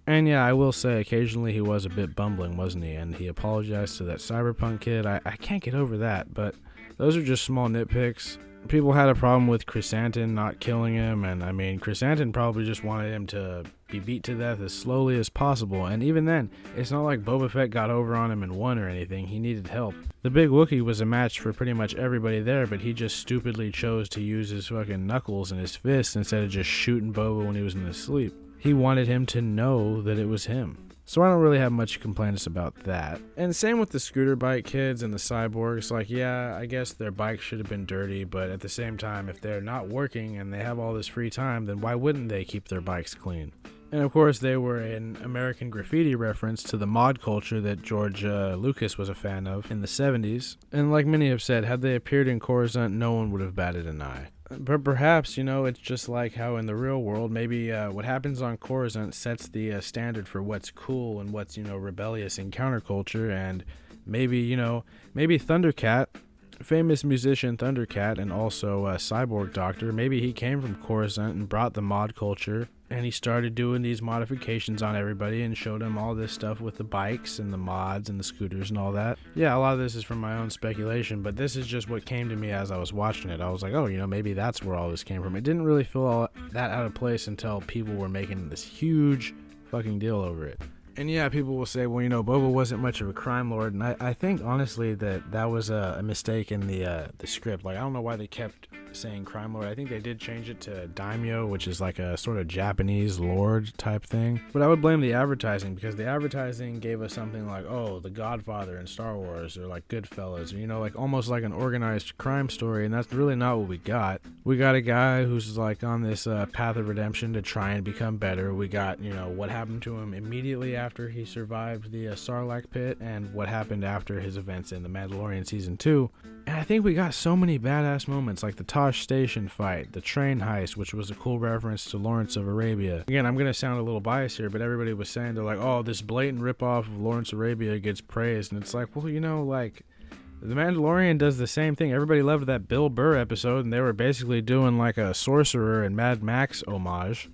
And yeah, I will say occasionally he was a bit bumbling, wasn't he? And he apologized to that cyberpunk kid. I can't get over that, but those are just small nitpicks. People had a problem with Chrysanthemum not killing him, and I mean, Chrysanthemum probably just wanted him to be beat to death as slowly as possible, and even then, it's not like Boba Fett got over on him and won or anything. He needed help. The big Wookiee was a match for pretty much everybody there, but he just stupidly chose to use his fucking knuckles and his fists instead of just shooting Boba when he was in his sleep. He wanted him to know that it was him. So I don't really have much complaints about that. And same with the scooter bike kids and the cyborgs. Like, yeah, I guess their bikes should have been dirty, but at the same time, if they're not working and they have all this free time, then why wouldn't they keep their bikes clean? And of course, they were an American Graffiti reference to the mod culture that George Lucas was a fan of in the 70s. And like many have said, had they appeared in Coruscant, no one would have batted an eye. But perhaps, it's just like how in the real world, maybe what happens on Coruscant sets the standard for what's cool and what's, rebellious in counterculture. And maybe Thundercat, famous musician Thundercat, and also a cyborg doctor, maybe he came from Coruscant and brought the mod culture, and he started doing these modifications on everybody and showed them all this stuff with the bikes and the mods and the scooters and all that. Yeah, a lot of this is from my own speculation, but this is just what came to me as I was watching it. I was like, oh, maybe that's where all this came from. It didn't really feel all that out of place until people were making this huge fucking deal over it. And yeah, people will say, well, Boba wasn't much of a crime lord, and I think honestly that was a mistake in the script. Like, I don't know why they kept saying crime lord. I think they did change it to daimyo, which is like a sort of Japanese lord type thing. But I would blame the advertising, because the advertising gave us something like, oh, The Godfather in Star Wars, or like Goodfellas, or like almost like an organized crime story, and that's really not what we got. We got a guy who's like on this path of redemption to try and become better. We got, what happened to him immediately after he survived the Sarlacc pit, and what happened after his events in The Mandalorian Season 2. And I think we got so many badass moments, like the Tosh Station fight, the train heist, which was a cool reference to Lawrence of Arabia. Again, I'm going to sound a little biased here, but everybody was saying, they're like, oh, this blatant ripoff of Lawrence of Arabia gets praised. And it's like, well, like, The Mandalorian does the same thing. Everybody loved that Bill Burr episode, and they were basically doing like a Sorcerer and Mad Max homage.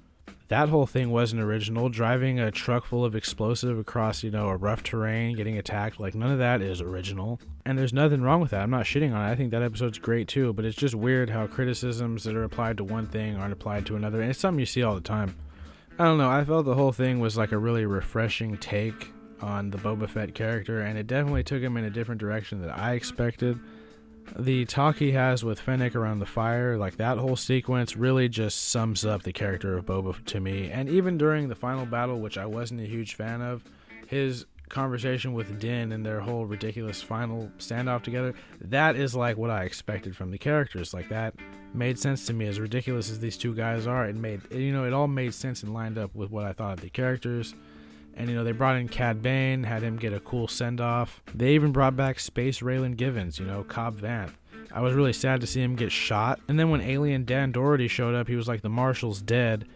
That whole thing wasn't original. Driving a truck full of explosive across, a rough terrain, getting attacked, like none of that is original. And there's nothing wrong with that. I'm not shitting on it. I think that episode's great too, but it's just weird how criticisms that are applied to one thing aren't applied to another. And it's something you see all the time. I don't know. I felt the whole thing was like a really refreshing take on the Boba Fett character, and it definitely took him in a different direction than I expected. The talk he has with Fennec around the fire, like that whole sequence really just sums up the character of Boba to me. And even during the final battle, which I wasn't a huge fan of, his conversation with Din and their whole ridiculous final standoff together, that is like what I expected from the characters. Like, that made sense to me. As ridiculous as these two guys are, it all made sense and lined up with what I thought of the characters. And, they brought in Cad Bane, had him get a cool send-off. They even brought back Space Raylan Givens, Cobb Vanth. I was really sad to see him get shot. And then when Alien Dan Doherty showed up, he was like, the Marshal's dead,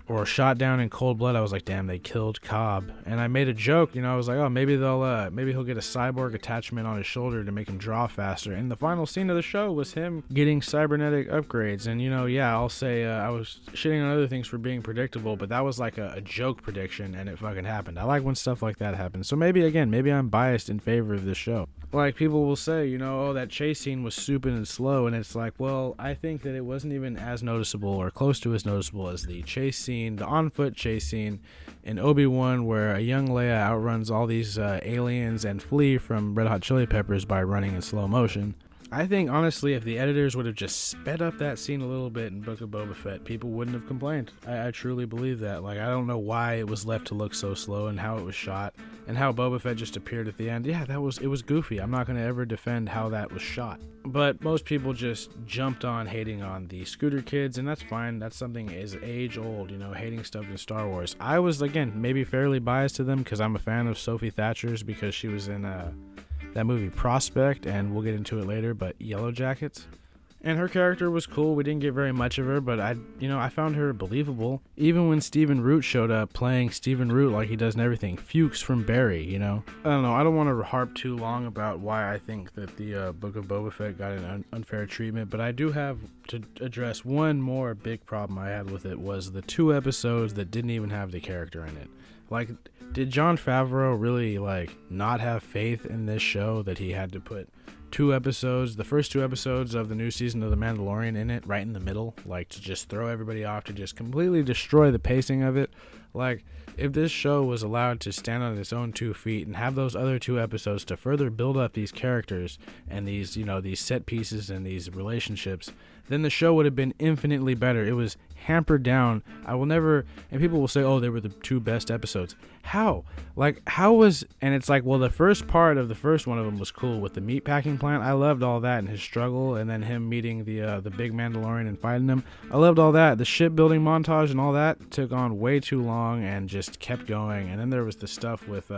or shot down in cold blood. I was like, damn, they killed Cobb. And I made a joke, I was like, oh, maybe he'll get a cyborg attachment on his shoulder to make him draw faster. And the final scene of the show was him getting cybernetic upgrades. And, I'll say I was shitting on other things for being predictable, but that was like a joke prediction, and it fucking happened. I like when stuff like that happens. So maybe I'm biased in favor of this show. Like, people will say, oh, that chase scene was stupid and slow, and it's like, well, I think that it wasn't even as noticeable or close to as noticeable as the chase scene, the on-foot chase scene in Obi-Wan, where a young Leia outruns all these aliens and flee from Red Hot Chili Peppers by running in slow motion. I think, honestly, if the editors would have just sped up that scene a little bit in Book of Boba Fett, people wouldn't have complained. I truly believe that. Like, I don't know why it was left to look so slow, and how it was shot, and how Boba Fett just appeared at the end. Yeah, it was goofy. I'm not going to ever defend how that was shot. But most people just jumped on hating on the scooter kids, and that's fine. That's something is age old, hating stuff in Star Wars. I was, again, maybe fairly biased to them because I'm a fan of Sophie Thatcher's, because she was in that movie Prospect, and we'll get into it later, but Yellowjackets. And her character was cool. We didn't get very much of her, but I found her believable. Even when Stephen Root showed up playing Stephen Root like he does in everything. Fuchs from Barry, I don't know. I don't want to harp too long about why I think that the Book of Boba Fett got an unfair treatment, but I do have to address one more big problem I had with it was the 2 episodes that didn't even have the character in it. Like, did Jon Favreau really, not have faith in this show that he had to put 2 episodes, the first 2 episodes of the new season of The Mandalorian in it, right in the middle, to just throw everybody off, to just completely destroy the pacing of it? If this show was allowed to stand on its own 2 feet and have those other 2 episodes to further build up these characters and these, these set pieces and these relationships, then the show would have been infinitely better. It was hampered down. And people will say, oh, they were the 2 best episodes. How? And it's well, the first part of the first one of them was cool with the meatpacking plant. I loved all that and his struggle, and then him meeting the big Mandalorian and fighting him. I loved all that. The shipbuilding montage and all that took on way too long and just kept going. And then there was the stuff with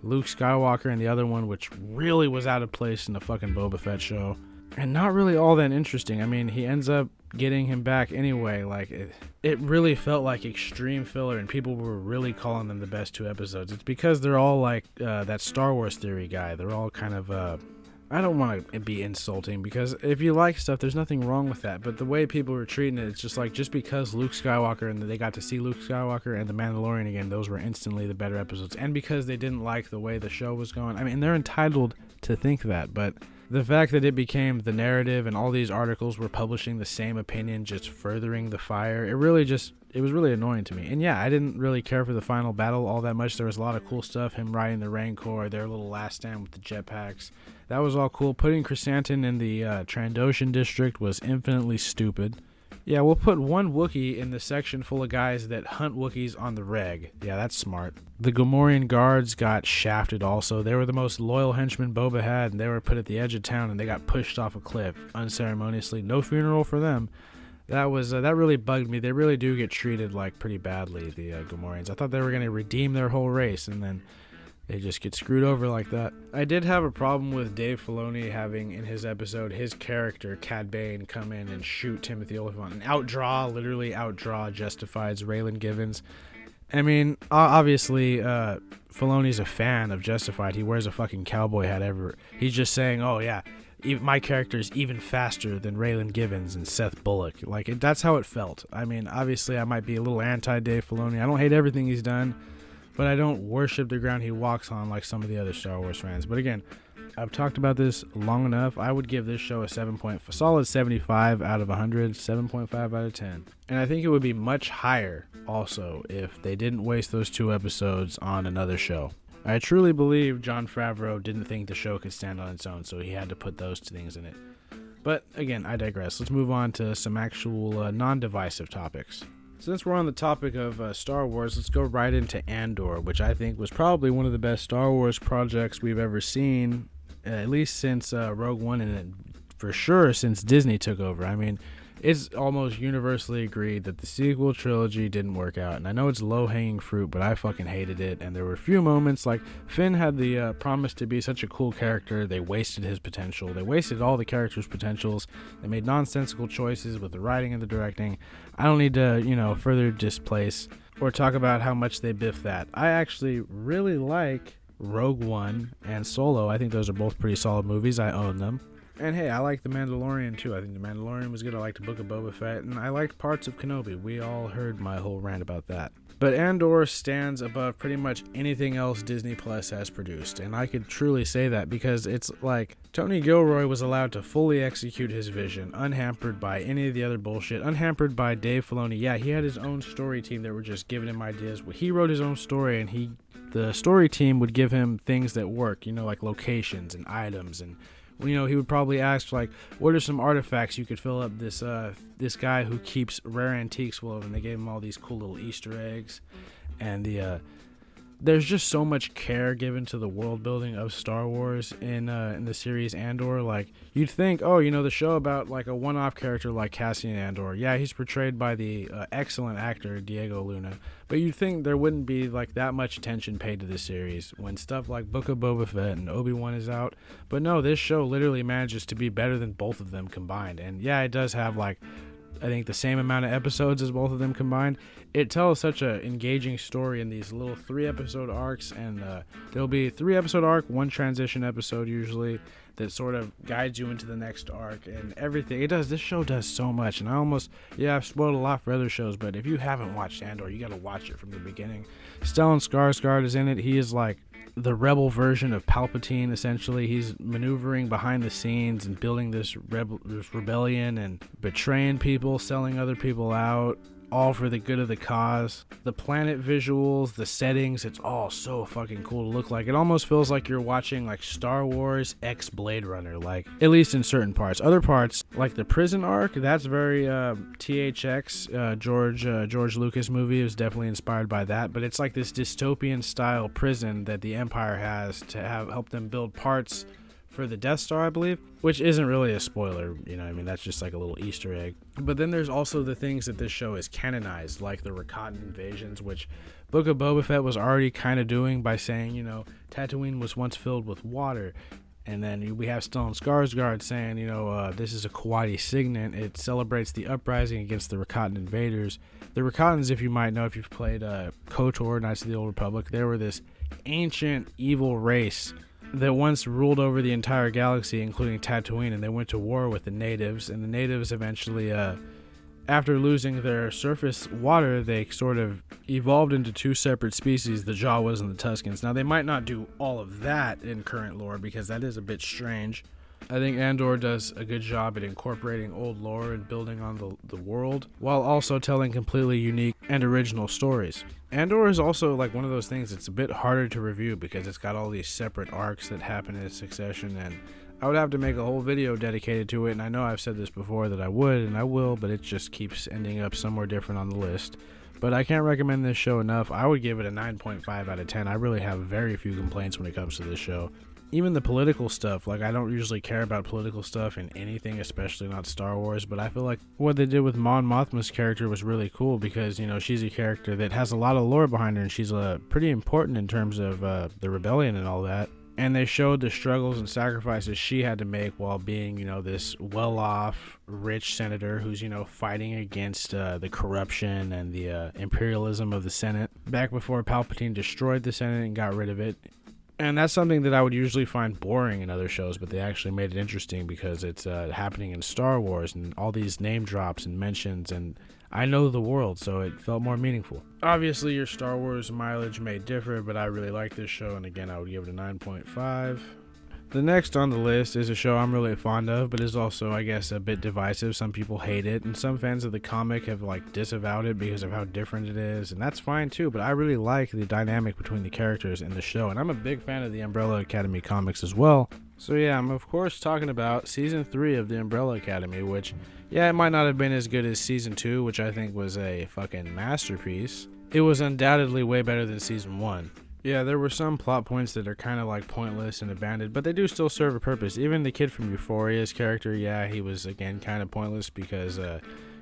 Luke Skywalker and the other one, which really was out of place in the fucking Boba Fett show. And not really all that interesting. I mean, he ends up getting him back anyway. It really felt like extreme filler, and people were really calling them the best 2 episodes. It's because they're all that Star Wars theory guy. They're all kind of, I don't want to be insulting, because if you like stuff, there's nothing wrong with that. But the way people were treating it, it's just because Luke Skywalker and they got to see Luke Skywalker and The Mandalorian again, those were instantly the better episodes. And because they didn't like the way the show was going. I mean, they're entitled to think that, but the fact that it became the narrative and all these articles were publishing the same opinion, just furthering the fire, it was really annoying to me. And yeah, I didn't really care for the final battle all that much. There was a lot of cool stuff, him riding the Rancor, their little last stand with the jetpacks. That was all cool. Putting Chrysanthemum in the Trandoshan district was infinitely stupid. Yeah, we'll put one Wookiee in the section full of guys that hunt Wookiees on the reg. Yeah, that's smart. The Gamorrean guards got shafted also. They were the most loyal henchmen Boba had, and they were put at the edge of town, and they got pushed off a cliff unceremoniously. No funeral for them. That really bugged me. They really do get treated pretty badly, the Gamorreans. I thought they were going to redeem their whole race, and then they just get screwed over like that. I did have a problem with Dave Filoni having in his episode his character, Cad Bane, come in and shoot Timothy Olyphant and literally outdraw Justified's Raylan Givens. I mean, obviously, Filoni's a fan of Justified. He wears a fucking cowboy hat ever. He's just saying, oh yeah, my character is even faster than Raylan Givens and Seth Bullock. That's how it felt. I mean, obviously, I might be a little anti-Dave Filoni. I don't hate everything he's done, but I don't worship the ground he walks on like some of the other Star Wars fans. But again, I've talked about this long enough. I would give this show a solid 75 out of 100, 7.5 out of 10. And I think it would be much higher also if they didn't waste those 2 episodes on another show. I truly believe Jon Favreau didn't think the show could stand on its own, so he had to put those 2 things in it. But again, I digress. Let's move on to some actual non-divisive topics. Since we're on the topic of Star Wars, let's go right into Andor, which I think was probably one of the best Star Wars projects we've ever seen, at least since Rogue One, and for sure since Disney took over. I mean, it's almost universally agreed that the sequel trilogy didn't work out, and I know it's low-hanging fruit, but I fucking hated it. And there were a few moments, Finn had the promise to be such a cool character. They wasted his potential. They wasted all the characters' potentials. They made nonsensical choices with the writing and the directing. I don't need to, further displace or talk about how much they biffed that. I actually really like Rogue One and Solo. I think those are both pretty solid movies. I own them. And hey, I like The Mandalorian too. I think The Mandalorian was good. I liked the Book of Boba Fett, and I liked parts of Kenobi. We all heard my whole rant about that. But Andor stands above pretty much anything else Disney Plus has produced, and I could truly say that because it's Tony Gilroy was allowed to fully execute his vision, unhampered by any of the other bullshit, unhampered by Dave Filoni. Yeah, he had his own story team that were just giving him ideas. He wrote his own story, and the story team would give him things that work, like locations and items, and he would probably ask, what are some artifacts you could fill up this guy who keeps rare antiques full of, and they gave him all these cool little Easter eggs. And there's just so much care given to the world building of Star Wars in the series Andor. Like, you'd think, oh, the show about like a one-off character like Cassian Andor. Yeah, he's portrayed by the excellent actor Diego Luna. But you'd think there wouldn't be like that much attention paid to this series when stuff like Book of Boba Fett and Obi-Wan is out. But no, this show literally manages to be better than both of them combined. And yeah, it does have like, I think, the same amount of episodes as both of them combined. It tells such a engaging story in these little 3-episode arcs, and there'll be a 3-episode arc, 1 transition episode usually, that sort of guides you into the next arc and everything. This show does so much, and I've spoiled a lot for other shows, but if you haven't watched Andor, you gotta watch it from the beginning. Stellan Skarsgård is in it. He is like the rebel version of Palpatine, essentially. He's maneuvering behind the scenes and building this rebellion and betraying people, selling other people out, all for the good of the cause. The planet visuals, the settings, it's all so fucking cool to look like. It almost feels like you're watching like Star Wars X Blade Runner, like, at least in certain parts. Other parts, like the prison arc, that's very THX, George Lucas movie. It was definitely inspired by that, but it's like this dystopian style prison that the Empire has to help them build parts for the Death Star, I believe, which isn't really a spoiler, that's just like a little Easter egg. But then there's also the things that this show is canonized, like the Rakatan invasions, which Book of Boba Fett was already kind of doing by saying, Tatooine was once filled with water. And then we have Stellan Skarsgård saying, this is a Kawadi signet. It celebrates the uprising against the Rakatan invaders. The Rakatans, if you might know, if you've played KOTOR, Knights of the Old Republic, they were this ancient evil race that once ruled over the entire galaxy, including Tatooine, and they went to war with the natives, and the natives eventually, after losing their surface water, they sort of evolved into 2 separate species, the Jawas and the Tuskens. Now, they might not do all of that in current lore, because that is a bit strange. I think Andor does a good job at incorporating old lore and building on the world, while also telling completely unique and original stories. Andor is also like one of those things that's a bit harder to review because it's got all these separate arcs that happen in succession, and I would have to make a whole video dedicated to it, and I know I've said this before that I would, and I will, but it just keeps ending up somewhere different on the list. But I can't recommend this show enough. I would give it a 9.5 out of 10. I really have very few complaints when it comes to this show. Even the political stuff, like, I don't usually care about political stuff in anything, especially not Star Wars, but I feel like what they did with Mon Mothma's character was really cool because, she's a character that has a lot of lore behind her, and she's pretty important in terms of the rebellion and all that. And they showed the struggles and sacrifices she had to make while being, this well-off, rich senator who's, fighting against the corruption and the imperialism of the Senate back before Palpatine destroyed the Senate and got rid of it. And that's something that I would usually find boring in other shows, but they actually made it interesting because it's happening in Star Wars and all these name drops and mentions, and I know the world, so it felt more meaningful. Obviously, your Star Wars mileage may differ, but I really like this show, and again, I would give it a 9.5. The next on the list is a show I'm really fond of, but is also, I guess, a bit divisive. Some people hate it, and some fans of the comic have, disavowed it because of how different it is, and that's fine too, but I really like the dynamic between the characters in the show, and I'm a big fan of the Umbrella Academy comics as well. So yeah, I'm of course talking about Season 3 of the Umbrella Academy, which, yeah, it might not have been as good as Season 2, which I think was a fucking masterpiece. It was undoubtedly way better than Season 1. Yeah, there were some plot points that are kind of pointless and abandoned, but they do still serve a purpose. Even the kid from Euphoria's character, yeah, he was again kind of pointless because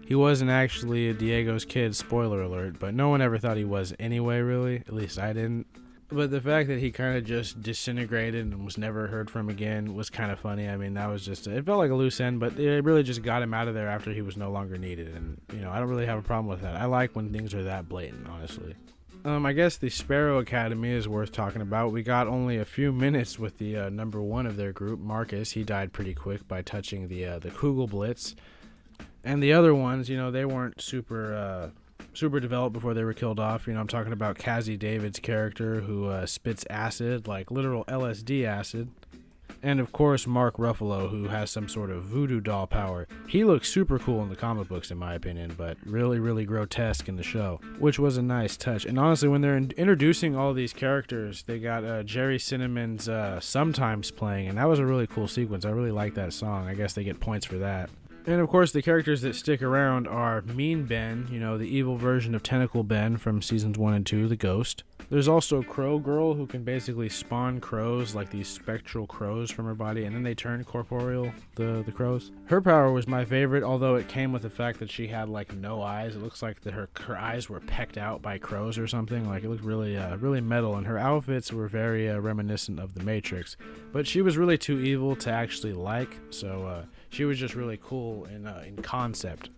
he wasn't actually Diego's kid, spoiler alert, but no one ever thought he was anyway, really. At least I didn't. But the fact that he kind of just disintegrated and was never heard from again was kind of funny. I mean, that was just, it felt like a loose end, but it really just got him out of there after he was no longer needed. And, I don't really have a problem with that. I like when things are that blatant, honestly. I guess the Sparrow Academy is worth talking about. We got only a few minutes with the number 1 of their group, Marcus. He died pretty quick by touching the Kugel Blitz. And the other ones, they weren't super developed before they were killed off. I'm talking about Cassie David's character who spits acid, like literal LSD acid. And of course, Mark Ruffalo, who has some sort of voodoo doll power. He looks super cool in the comic books, in my opinion, but really, really grotesque in the show, which was a nice touch. And honestly, when they're introducing all these characters, they got Jerry Cinnamon's Sometimes playing, and that was a really cool sequence. I really like that song. I guess they get points for that. And of course, the characters that stick around are Mean Ben, the evil version of Tentacle Ben from seasons 1 and 2, the ghost. There's also Crow Girl, who can basically spawn crows, like these spectral crows from her body, and then they turn corporeal, the crows. Her power was my favorite, although it came with the fact that she had like no eyes. It looks like that her eyes were pecked out by crows or something. Like, it looked really metal, and her outfits were very reminiscent of the Matrix. But she was really too evil to actually like, so she was just really cool in concept.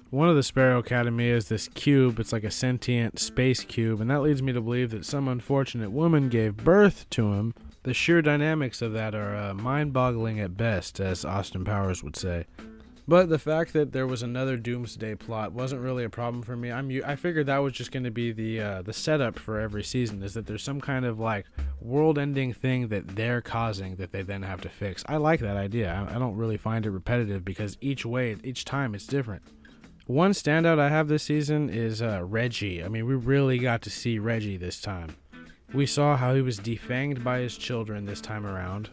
One of the Sparrow Academy is this cube. It's like a sentient space cube, and that leads me to believe that some unfortunate woman gave birth to him. The sheer dynamics of that are mind-boggling at best, as Austin Powers would say. But the fact that there was another Doomsday plot wasn't really a problem for me. I figured that was just going to be the setup for every season, is that there's some kind of like world-ending thing that they're causing that they then have to fix. I like that idea. I don't really find it repetitive because each time it's different. One standout I have this season is Reggie. I mean, we really got to see Reggie this time. We saw how he was defanged by his children this time around.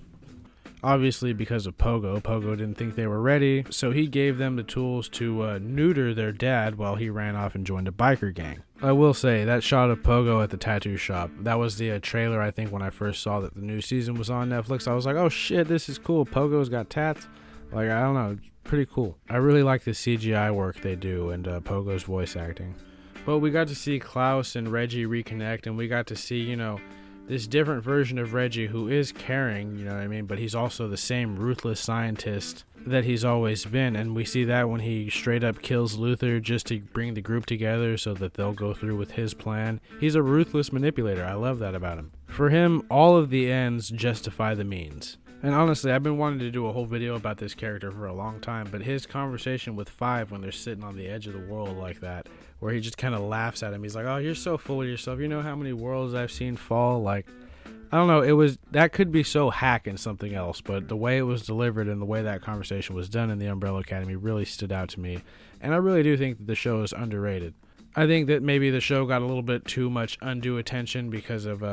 Obviously because of Pogo. Pogo didn't think they were ready, so he gave them the tools to neuter their dad while he ran off and joined a biker gang. I will say, that shot of Pogo at the tattoo shop, that was the trailer, I think, when I first saw that the new season was on Netflix. I was like, oh shit, this is cool. Pogo's got tats. Like, I don't know, pretty cool. I really like the CGI work they do and Pogo's voice acting. But we got to see Klaus and Reggie reconnect, and we got to see, this different version of Reggie who is caring, you know what I mean? But he's also the same ruthless scientist that he's always been, and we see that when he straight up kills Luther just to bring the group together so that they'll go through with his plan. He's a ruthless manipulator. I love that about him. For him, all of the ends justify the means. And honestly, I've been wanting to do a whole video about this character for a long time, but his conversation with Five when they're sitting on the edge of the world like that, where he just kind of laughs at him. He's like, oh, you're so full of yourself. You know how many worlds I've seen fall? Like, I don't know. That could be so hack in something else, but the way it was delivered and the way that conversation was done in the Umbrella Academy really stood out to me. And I really do think that the show is underrated. I think that maybe the show got a little bit too much undue attention because of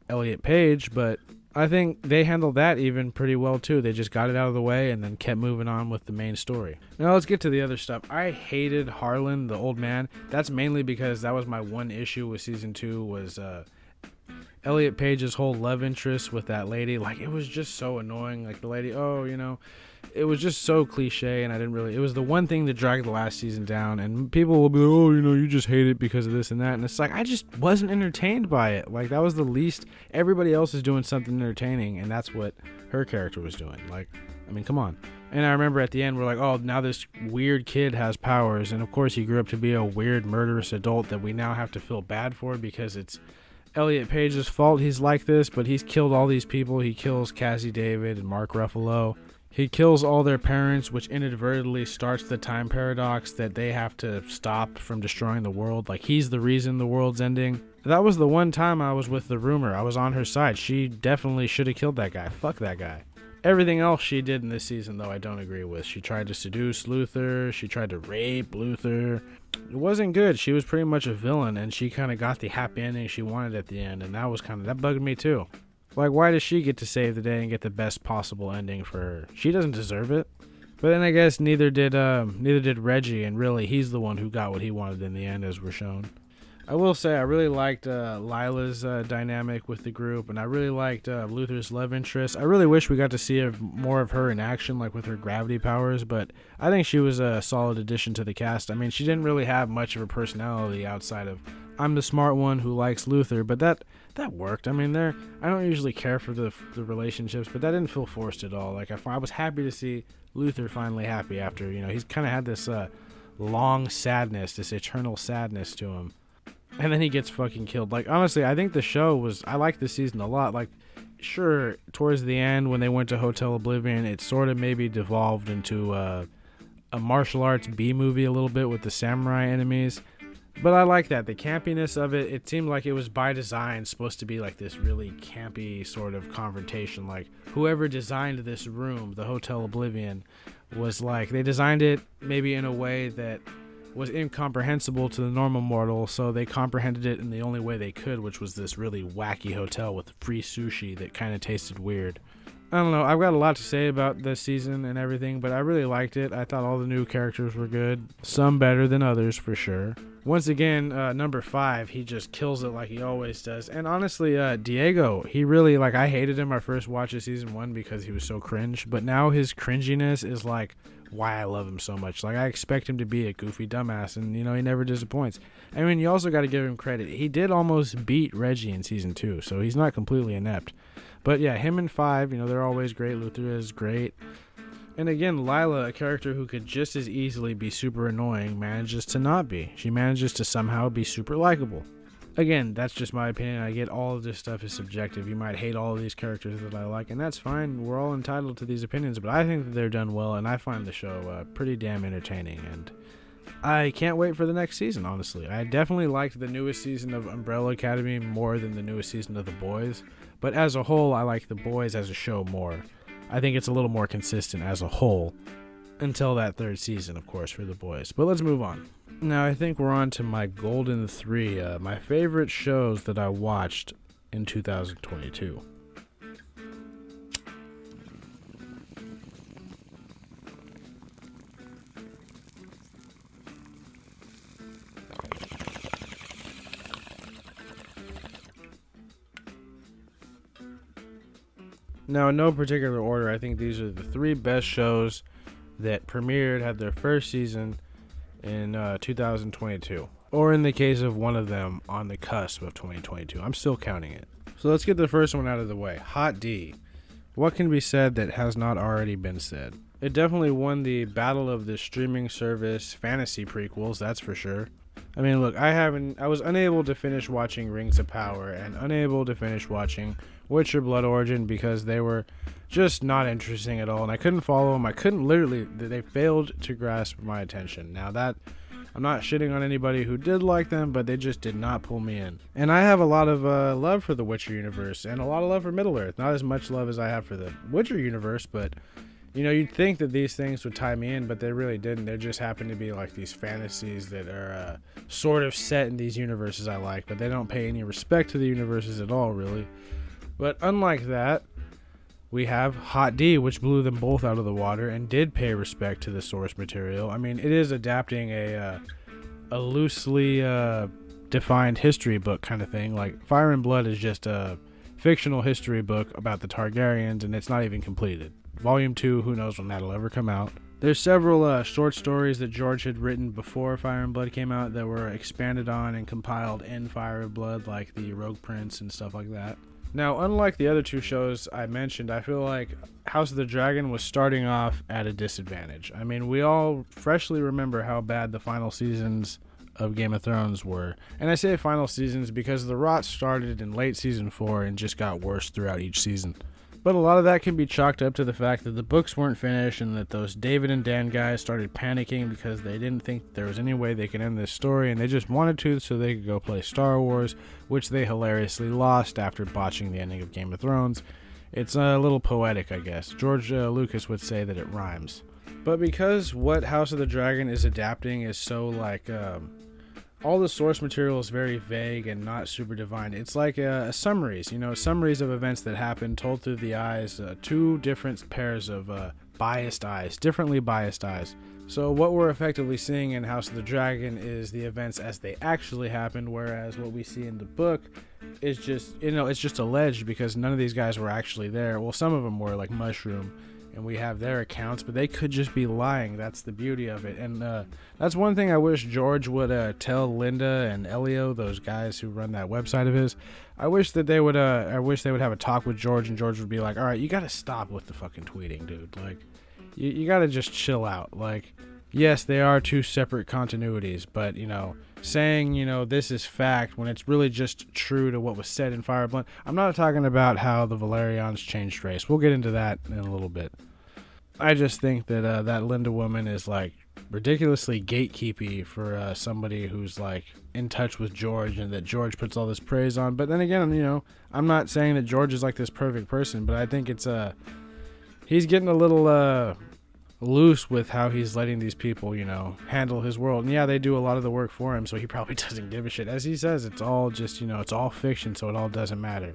Elliot Page, but I think they handled that even pretty well too. They just got it out of the way and then kept moving on with the main story. Now let's get to the other stuff. I hated Harlan, the old man. That's mainly because that was my one issue with season 2 was Elliot Page's whole love interest with that lady. Like, it was just so annoying. Like, the lady, it was just so cliche, and it was the one thing that dragged the last season down, and people will be like, oh, you just hate it because of this and that, and it's like, I just wasn't entertained by it. Like, that was the least. Everybody else is doing something entertaining, and that's what her character was doing. Like, I mean, come on. And I remember at the end, we're like, oh, now this weird kid has powers, and of course he grew up to be a weird, murderous adult that we now have to feel bad for because it's Elliot Page's fault he's like this, but he's killed all these people. He kills Cassie David and Mark Ruffalo. He kills all their parents, which inadvertently starts the time paradox that they have to stop from destroying the world. Like, he's the reason the world's ending. That was the one time I was with the rumor. I was on her side. She definitely should have killed that guy. Fuck that guy. Everything else she did in this season, though, I don't agree with. She tried to seduce Luther. She tried to rape Luther. It wasn't good. She was pretty much a villain, and she kind of got the happy ending she wanted at the end, and that bugged me too. Like, why does she get to save the day and get the best possible ending for her? She doesn't deserve it. But then I guess neither did Reggie, and really he's the one who got what he wanted in the end, as we're shown. I will say I really liked Lila's dynamic with the group, and I really liked Luther's love interest. I really wish we got to see more of her in action, like with her gravity powers, but I think she was a solid addition to the cast. I mean, she didn't really have much of a personality outside of, I'm the smart one who likes Luther, but that worked. I mean, I don't usually care for the relationships, but that didn't feel forced at all. Like, I was happy to see Luther finally happy after, he's kind of had this long sadness, this eternal sadness to him. And then he gets fucking killed. Like, honestly, I think the show I like this season a lot. Like, sure, towards the end when they went to Hotel Oblivion, it sort of maybe devolved into a martial arts B-movie a little bit with the samurai enemies. But I like that. The campiness of it, it seemed like it was by design supposed to be like this really campy sort of confrontation. Like, whoever designed this room, the Hotel Oblivion, was like, they designed it maybe in a way that was incomprehensible to the normal mortal, so they comprehended it in the only way they could, which was this really wacky hotel with free sushi that kind of tasted weird. I don't know. I've got a lot to say about this season and everything, but I really liked it. I thought all the new characters were good. Some better than others, for sure. Once again, number 5, he just kills it like he always does. And honestly, Diego, he really, like, I hated him my first watch of season 1 because he was so cringe. But now his cringiness is, like, why I love him so much. Like, I expect him to be a goofy dumbass, and, he never disappoints. I mean, you also got to give him credit. He did almost beat Reggie in season 2, so he's not completely inept. But yeah, him and 5, they're always great. Luther is great. And again, Lila, a character who could just as easily be super annoying, manages to not be. She manages to somehow be super likable. Again, that's just my opinion. I get all of this stuff is subjective. You might hate all of these characters that I like, and that's fine. We're all entitled to these opinions, but I think that they're done well, and I find the show pretty damn entertaining. And I can't wait for the next season, honestly. I definitely liked the newest season of Umbrella Academy more than the newest season of The Boys, but as a whole, I like The Boys as a show more. I think it's a little more consistent as a whole until that 3rd season, of course, for The Boys. But let's move on. Now, I think we're on to my Golden 3, my favorite shows that I watched in 2022. Now, in no particular order, I think these are the 3 best shows that premiered, had their first season in 2022. Or in the case of one of them, on the cusp of 2022. I'm still counting it. So let's get the first one out of the way. Hot D. What can be said that has not already been said? It definitely won the battle of the streaming service fantasy prequels, that's for sure. I mean, look, I was unable to finish watching Rings of Power and unable to finish watching Witcher Blood Origin because they were just not interesting at all, and I couldn't follow them. They failed to grasp my attention. Now that, I'm not shitting on anybody who did like them, but they just did not pull me in. And I have a lot of love for the Witcher universe and a lot of love for Middle-earth. Not as much love as I have for the Witcher universe, but you'd think that these things would tie me in, but they really didn't. They just happen to be like these fantasies that are sort of set in these universes I like, but they don't pay any respect to the universes at all, really. But unlike that, we have Hot D, which blew them both out of the water and did pay respect to the source material. I mean, it is adapting a loosely defined history book kind of thing. Like, Fire and Blood is just a fictional history book about the Targaryens, and it's not even completed. Volume 2, who knows when that'll ever come out. There's several short stories that George had written before Fire and Blood came out that were expanded on and compiled in Fire and Blood, like the Rogue Prince and stuff like that. Now, unlike the other 2 shows I mentioned, I feel like House of the Dragon was starting off at a disadvantage. I mean, we all freshly remember how bad the final seasons of Game of Thrones were. And I say final seasons because the rot started in late season 4 and just got worse throughout each season. But a lot of that can be chalked up to the fact that the books weren't finished and that those David and Dan guys started panicking because they didn't think there was any way they could end this story, and they just wanted to so they could go play Star Wars, which they hilariously lost after botching the ending of Game of Thrones. It's a little poetic, I guess. George Lucas would say that it rhymes. But because what House of the Dragon is adapting is so like all the source material is very vague and not super defined. It's like summaries, summaries of events that happen told through the eyes, 2 different pairs of biased eyes, differently biased eyes. So what we're effectively seeing in House of the Dragon is the events as they actually happened, whereas what we see in the book is just, it's just alleged because none of these guys were actually there. Well, some of them were, like Mushroom, and we have their accounts, but they could just be lying. That's the beauty of it. And that's one thing I wish George would tell Linda and Elio, those guys who run that website of his. I wish they would have a talk with George, and George would be like, all right, you got to stop with the fucking tweeting, dude. Like, you got to just chill out. Like, yes, they are 2 separate continuities, but, saying, this is fact when it's really just true to what was said in Fire and Blood. I'm not talking about how the Valerians changed race. We'll get into that in a little bit. I just think that that Linda woman is like ridiculously gatekeepy for somebody who's like in touch with George, and that George puts all this praise on. But then again, I'm not saying that George is like this perfect person, but I think it's he's getting a little loose with how he's letting these people, handle his world. And yeah, they do a lot of the work for him, so he probably doesn't give a shit. As he says, it's all just, it's all fiction, so it all doesn't matter.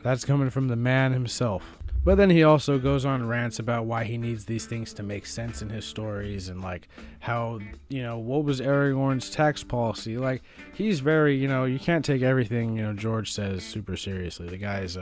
That's coming from the man himself. But then he also goes on rants about why he needs these things to make sense in his stories, and like how, what was Aragorn's tax policy. Like, he's very, you can't take everything, George says super seriously. The guy's,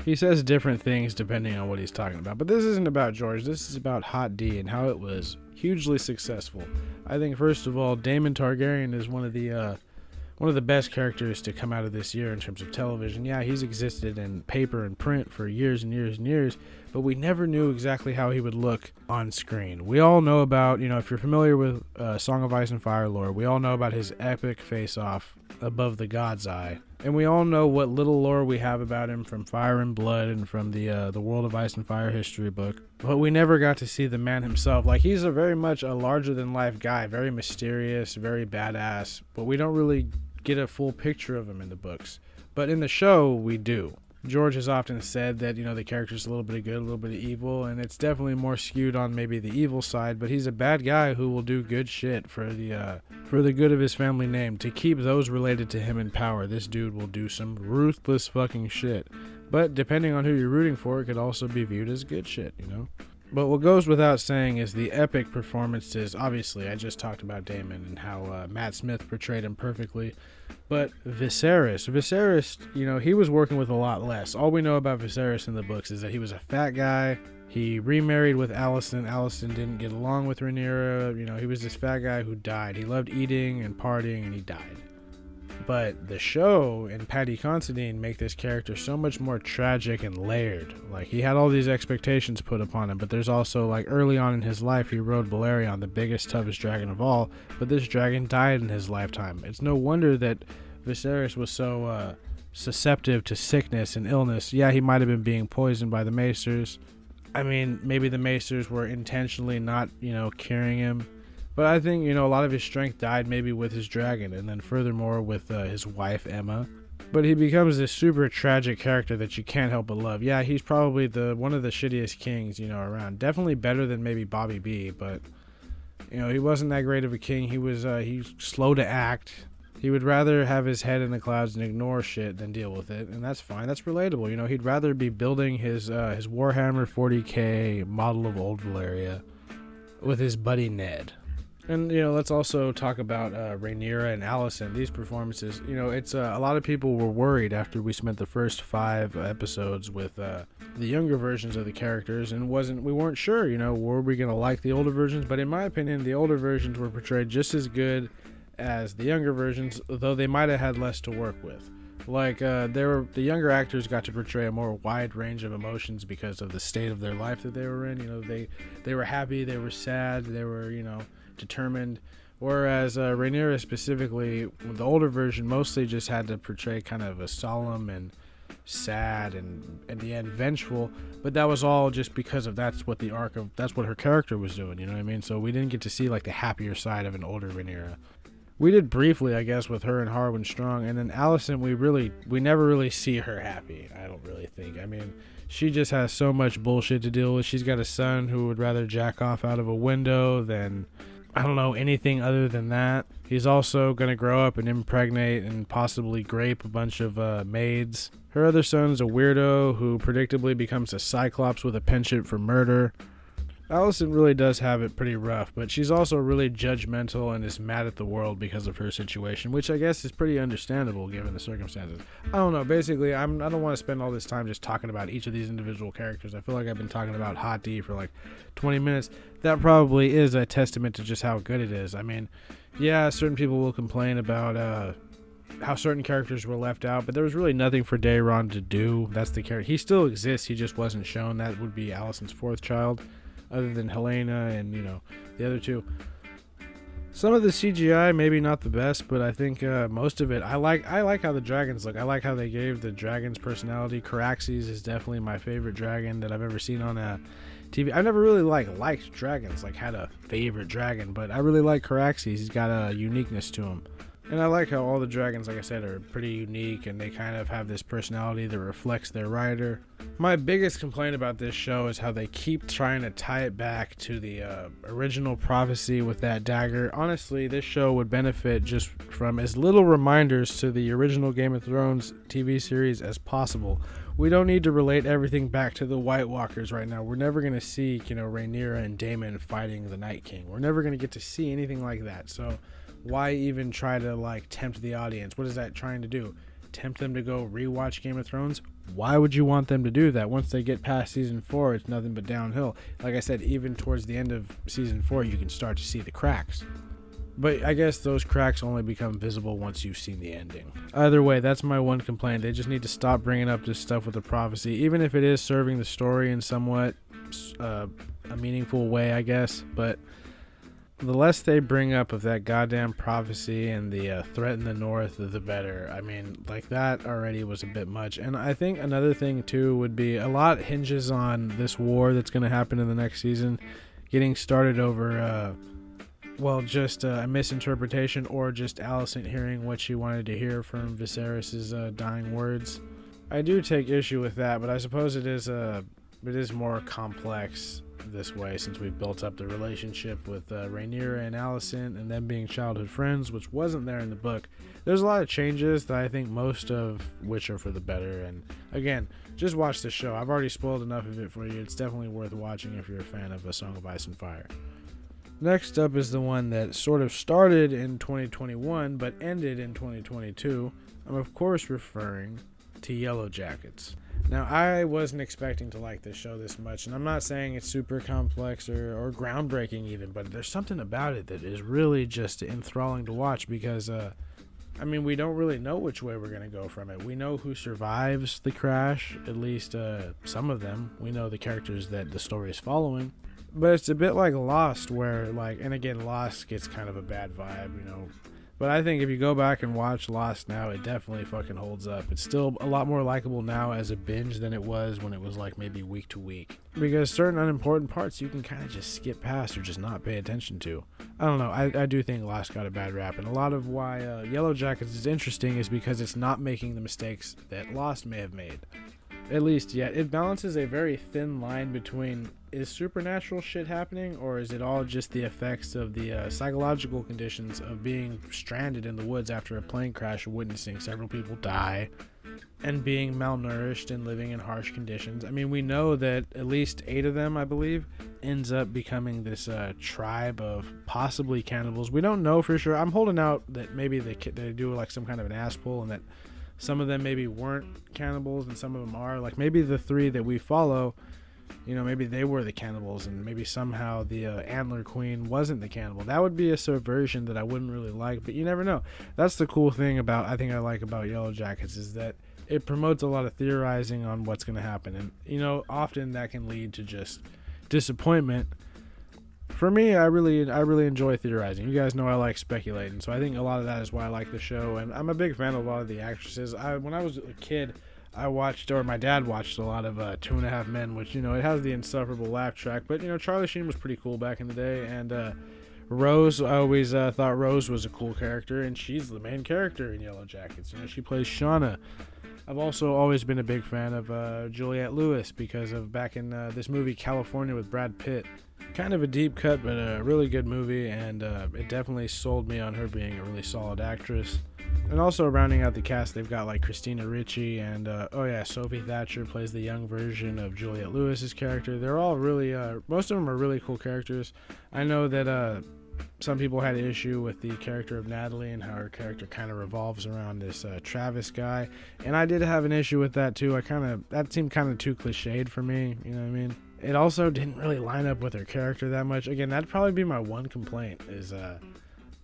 he says different things depending on what he's talking about. But this isn't about George. This is about Hot D and how it was hugely successful. I think, first of all, Daemon Targaryen is one of the best characters to come out of this year in terms of television. Yeah, he's existed in paper and print for years and years and years, but we never knew exactly how he would look on screen. We all know about, if you're familiar with Song of Ice and Fire lore, we all know about his epic face-off above the God's Eye. And we all know what little lore we have about him from Fire and Blood and from the World of Ice and Fire history book. But we never got to see the man himself. Like, he's very much a larger-than-life guy, very mysterious, very badass, but we don't really get a full picture of him in the books. But in the show, we do. George has often said that, the character's a little bit of good, a little bit of evil, and it's definitely more skewed on maybe the evil side, but he's a bad guy who will do good shit for the good of his family name. To keep those related to him in power, this dude will do some ruthless fucking shit. But depending on who you're rooting for, it could also be viewed as good shit, But what goes without saying is the epic performances. Obviously, I just talked about Daemon and how Matt Smith portrayed him perfectly. But Viserys, he was working with a lot less. All we know about Viserys in the books is that he was a fat guy. He remarried with Alicent. Alicent didn't get along with Rhaenyra. He was this fat guy who died. He loved eating and partying, and he died. But the show and Paddy Considine make this character so much more tragic and layered. Like, he had all these expectations put upon him, but there's also, like, early on in his life, he rode Balerion, the biggest, toughest dragon of all, but this dragon died in his lifetime. It's no wonder that Viserys was so susceptible to sickness and illness. Yeah, he might have been being poisoned by the Maesters. I mean, maybe the Maesters were intentionally not, curing him. But I think, a lot of his strength died maybe with his dragon, and then furthermore with his wife, Emma. But he becomes this super tragic character that you can't help but love. Yeah, he's probably one of the shittiest kings, around. Definitely better than maybe Bobby B, but, he wasn't that great of a king. He's slow to act. He would rather have his head in the clouds and ignore shit than deal with it, and that's fine. That's relatable. He'd rather be building his Warhammer 40k model of Old Valyria with his buddy Ned. And, let's also talk about Rhaenyra and Alicent. These performances, it's a lot of people were worried after we spent the first 5 episodes with the younger versions of the characters, and we weren't sure, were we going to like the older versions? But in my opinion, the older versions were portrayed just as good as the younger versions, though they might have had less to work with. Like, the younger actors got to portray a more wide range of emotions because of the state of their life that they were in. They were happy, they were sad, they were, determined, whereas Rhaenyra specifically, the older version, mostly just had to portray kind of a solemn and sad and at the end vengeful, but that was all just because of that's what her character was doing, you know what I mean? So we didn't get to see like the happier side of an older Rhaenyra. We did briefly, I guess, with her and Harwin Strong, and then Alicent, we never really see her happy, I don't really think. I mean, she just has so much bullshit to deal with. She's got a son who would rather jack off out of a window than, I don't know, anything other than that. He's also going to grow up and impregnate and possibly grape a bunch of maids. Her other son's a weirdo who predictably becomes a Cyclops with a penchant for murder. Alicent really does have it pretty rough, but she's also really judgmental and is mad at the world because of her situation, which I guess is pretty understandable given the circumstances. I don't know, basically, I don't want to spend all this time just talking about each of these individual characters. I feel like I've been talking about Hot D for like 20 minutes. That probably is a testament to just how good it is. I mean, yeah, certain people will complain about how certain characters were left out, but there was really nothing for Daeron to do. That's the character. He still exists, he just wasn't shown. That would be Alicent's 4th child. Other than Helena and, the other 2. Some of the CGI, maybe not the best, but I think most of it, I like how the dragons look. I like how they gave the dragons personality. Caraxes is definitely my favorite dragon that I've ever seen on a TV. I never really liked dragons, had a favorite dragon, but I really like Caraxes. He's got a uniqueness to him. And I like how all the dragons, like I said, are pretty unique and they kind of have this personality that reflects their writer. My biggest complaint about this show is how they keep trying to tie it back to the original prophecy with that dagger. Honestly, this show would benefit just from as little reminders to the original Game of Thrones TV series as possible. We don't need to relate everything back to the White Walkers right now. We're never going to see, Rhaenyra and Daemon fighting the Night King. We're never going to get to see anything like that. So why even try to tempt the audience? What is that trying to do? Tempt them to go rewatch Game of Thrones? Why would you want them to do that? Once they get past season 4, it's nothing but downhill. Like I said, even towards the end of season 4, you can start to see the cracks. But I guess those cracks only become visible once you've seen the ending. Either way, that's my one complaint. They just need to stop bringing up this stuff with the prophecy, even if it is serving the story in somewhat a meaningful way, I guess. But the less they bring up of that goddamn prophecy and the threat in the north, the better. I mean, that already was a bit much. And I think another thing, too, would be a lot hinges on this war that's going to happen in the next season getting started over, just a misinterpretation or just Alicent hearing what she wanted to hear from Viserys' dying words. I do take issue with that, but I suppose it is more complex this way since we've built up the relationship with Rhaenyra and Alicent and them being childhood friends, which wasn't there in the book. There's a lot of changes that I think most of which are for the better, and again, just watch the show. I've already spoiled enough of it for you. It's definitely worth watching if you're a fan of A Song of Ice and Fire. Next up is the one that sort of started in 2021 but ended in 2022. I'm of course referring to Yellowjackets. Now, I wasn't expecting to like this show this much, and I'm not saying it's super complex or groundbreaking even, but there's something about it that is really just enthralling to watch because, we don't really know which way we're going to go from it. We know who survives the crash, at least some of them. We know the characters that the story is following. But it's a bit like Lost where, and again, Lost gets kind of a bad vibe, But I think if you go back and watch Lost now, it definitely fucking holds up. It's still a lot more likable now as a binge than it was when it was maybe week to week. Because certain unimportant parts you can kind of just skip past or just not pay attention to. I don't know, I do think Lost got a bad rap. And a lot of why Yellowjackets is interesting is because it's not making the mistakes that Lost may have made. At least yet. It balances a very thin line between is supernatural shit happening or is it all just the effects of the psychological conditions of being stranded in the woods after a plane crash, witnessing several people die and being malnourished and living in harsh conditions. We know that at least 8 of them, I believe, ends up becoming this tribe of possibly cannibals. We don't know for sure. I'm holding out that maybe they do some kind of an ass pull and that some of them maybe weren't cannibals and some of them are. Maybe the 3 that we follow, maybe they were the cannibals and maybe somehow the Antler Queen wasn't the cannibal. That would be a subversion that I wouldn't really like, but you never know. That's the cool thing I like about Yellowjackets is that it promotes a lot of theorizing on what's going to happen. And, often that can lead to just disappointment. For me, I really enjoy theorizing. You guys know I like speculating, so I think a lot of that is why I like the show, and I'm a big fan of a lot of the actresses. When I was a kid, my dad watched a lot of Two and a Half Men, which, it has the insufferable laugh track, but, Charlie Sheen was pretty cool back in the day, and Rose, I always thought Rose was a cool character, and she's the main character in Yellowjackets. She plays Shauna. I've also always been a big fan of Juliette Lewis because of back in this movie California with Brad Pitt. Kind of a deep cut, but a really good movie, and it definitely sold me on her being a really solid actress. And also rounding out the cast, they've got Christina Ricci and Sophie Thatcher plays the young version of Juliette Lewis's character. They're all really, most of them are really cool characters. I know that some people had an issue with the character of Natalie and how her character kind of revolves around this Travis guy, and I did have an issue with that too. That seemed kind of too cliched for me, you know what I mean? It also didn't really line up with her character that much. Again, that'd probably be my one complaint is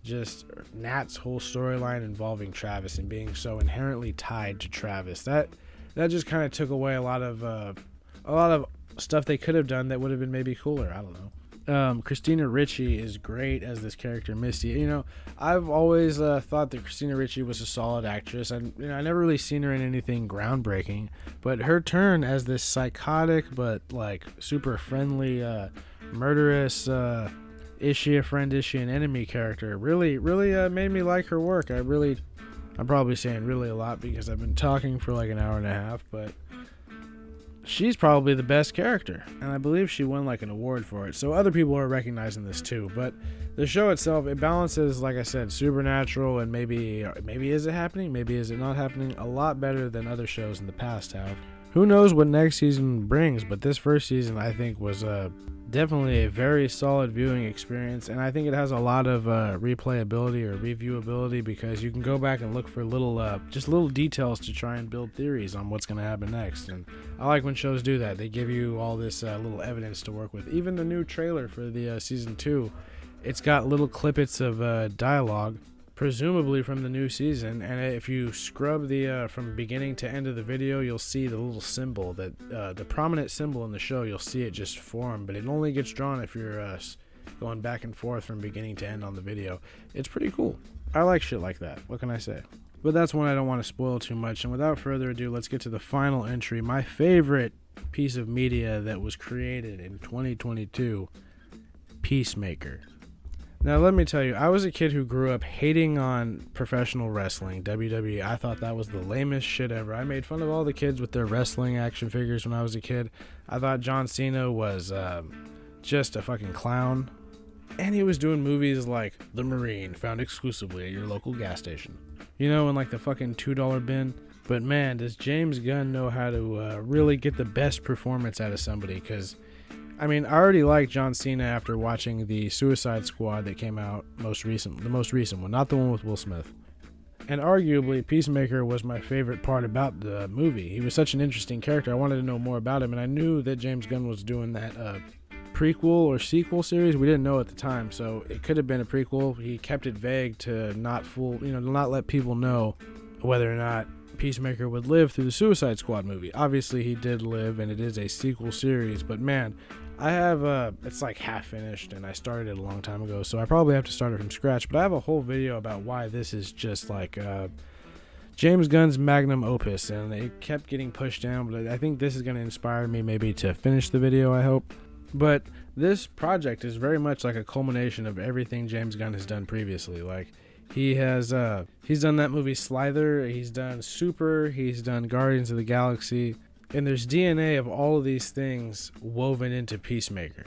just Nat's whole storyline involving Travis and being so inherently tied to Travis. That just kind of took away a lot of stuff they could have done that would have been maybe cooler. I don't know. Christina Ricci is great as this character, Misty. I've always thought that Christina Ricci was a solid actress. I never really seen her in anything groundbreaking, but her turn as this psychotic but super friendly, murderous is she a friend, is she an enemy character, really made me like her work. I'm probably saying really a lot because I've been talking for like an hour and a half, but she's probably the best character, and I believe she won like an award for it, so other people are recognizing this too. But the show itself, it balances, like I said, supernatural and maybe is it happening, maybe is it not happening, a lot better than other shows in the past have. Who knows what next season brings, but this first season I think was definitely a very solid viewing experience, and I think it has a lot of replayability or reviewability because you can go back and look for little details to try and build theories on what's going to happen next. And I like when shows do that. They give you all this little evidence to work with. Even the new trailer for the season 2, it's got little clippets of dialogue, presumably from the new season, and if you scrub the from beginning to end of the video, you'll see the little symbol, that the prominent symbol in the show. You'll see it just form, but it only gets drawn if you're going back and forth from beginning to end on the video. It's pretty cool. I like shit like that. What can I say? But that's one I don't want to spoil too much, and without further ado, let's get to the final entry, my favorite piece of media that was created in 2022, Peacemaker. Now, let me tell you, I was a kid who grew up hating on professional wrestling, WWE. I thought that was the lamest shit ever. I made fun of all the kids with their wrestling action figures when I was a kid. I thought John Cena was just a fucking clown. And he was doing movies like The Marine, found exclusively at your local gas station. You know, in like the fucking $2 bin. But man, does James Gunn know how to really get the best performance out of somebody, because I mean, I already like John Cena after watching the Suicide Squad that came out the most recent one, not the one with Will Smith. And arguably, Peacemaker was my favorite part about the movie. He was such an interesting character. I wanted to know more about him, and I knew that James Gunn was doing that prequel or sequel series. We didn't know at the time, so it could have been a prequel. He kept it vague to not let people know whether or not Peacemaker would live through the Suicide Squad movie. Obviously, he did live, and it is a sequel series, but man, I have it's like half finished, and I started it a long time ago, so I probably have to start it from scratch. But I have a whole video about why this is just like James Gunn's magnum opus, and it kept getting pushed down. But I think this is going to inspire me maybe to finish the video, I hope. But this project is very much like a culmination of everything James Gunn has done previously. Like he's done that movie Slither, he's done Super, he's done Guardians of the Galaxy. And there's DNA of all of these things woven into Peacemaker.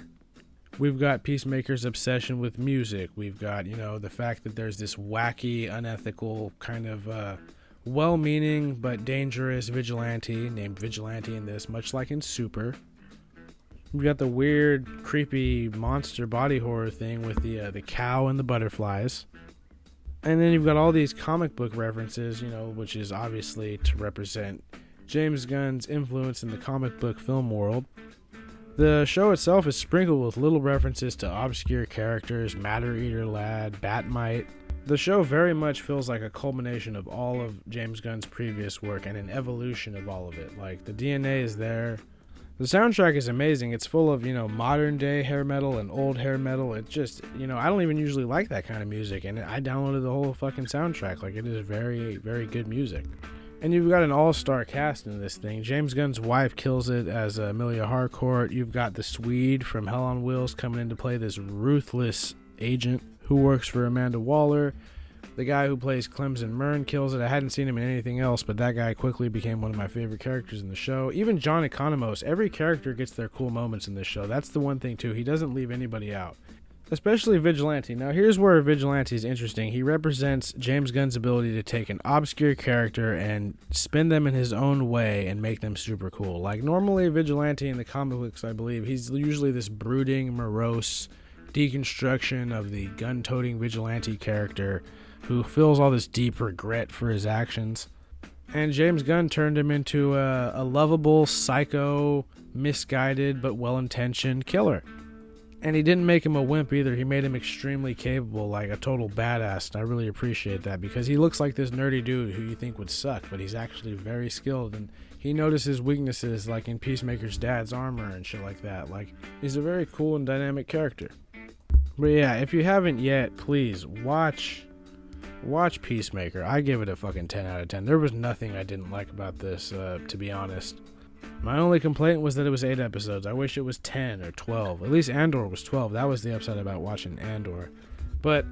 We've got Peacemaker's obsession with music. We've got, the fact that there's this wacky, unethical, kind of well-meaning but dangerous vigilante named Vigilante in this, much like in Super. We've got the weird, creepy monster body horror thing with the cow and the butterflies. And then you've got all these comic book references, which is obviously to represent James Gunn's influence in the comic book film world. The show itself is sprinkled with little references to obscure characters, Matter Eater Lad, Batmite. The show very much feels like a culmination of all of James Gunn's previous work and an evolution of all of it. Like, the DNA is there. The soundtrack is amazing. It's full of, modern day hair metal and old hair metal. It just, I don't even usually like that kind of music, and I downloaded the whole fucking soundtrack. Like, it is very, very good music. And you've got an all-star cast in this thing. James Gunn's wife kills it as Amelia Harcourt. You've got the Swede from Hell on Wheels coming in to play this ruthless agent who works for Amanda Waller. The guy who plays Clemson Mern kills it. I hadn't seen him in anything else, but that guy quickly became one of my favorite characters in the show. Even John Economos, every character gets their cool moments in this show. That's the one thing, too. He doesn't leave anybody out. Especially Vigilante. Now, here's where Vigilante is interesting. He represents James Gunn's ability to take an obscure character and spin them in his own way and make them super cool. Like, normally Vigilante in the comic books, I believe, he's usually this brooding, morose deconstruction of the gun-toting Vigilante character who feels all this deep regret for his actions. And James Gunn turned him into a lovable, psycho, misguided, but well-intentioned killer. And he didn't make him a wimp either. He made him extremely capable, like a total badass. And I really appreciate that, because he looks like this nerdy dude who you think would suck, but he's actually very skilled. And he notices weaknesses, like in Peacemaker's dad's armor and shit like that. Like, he's a very cool and dynamic character. But yeah, if you haven't yet, please watch Peacemaker. I give it a fucking 10 out of 10. There was nothing I didn't like about this, to be honest. My only complaint was that it was 8 episodes. I wish it was 10 or 12. At least Andor was 12. That was the upside about watching Andor. But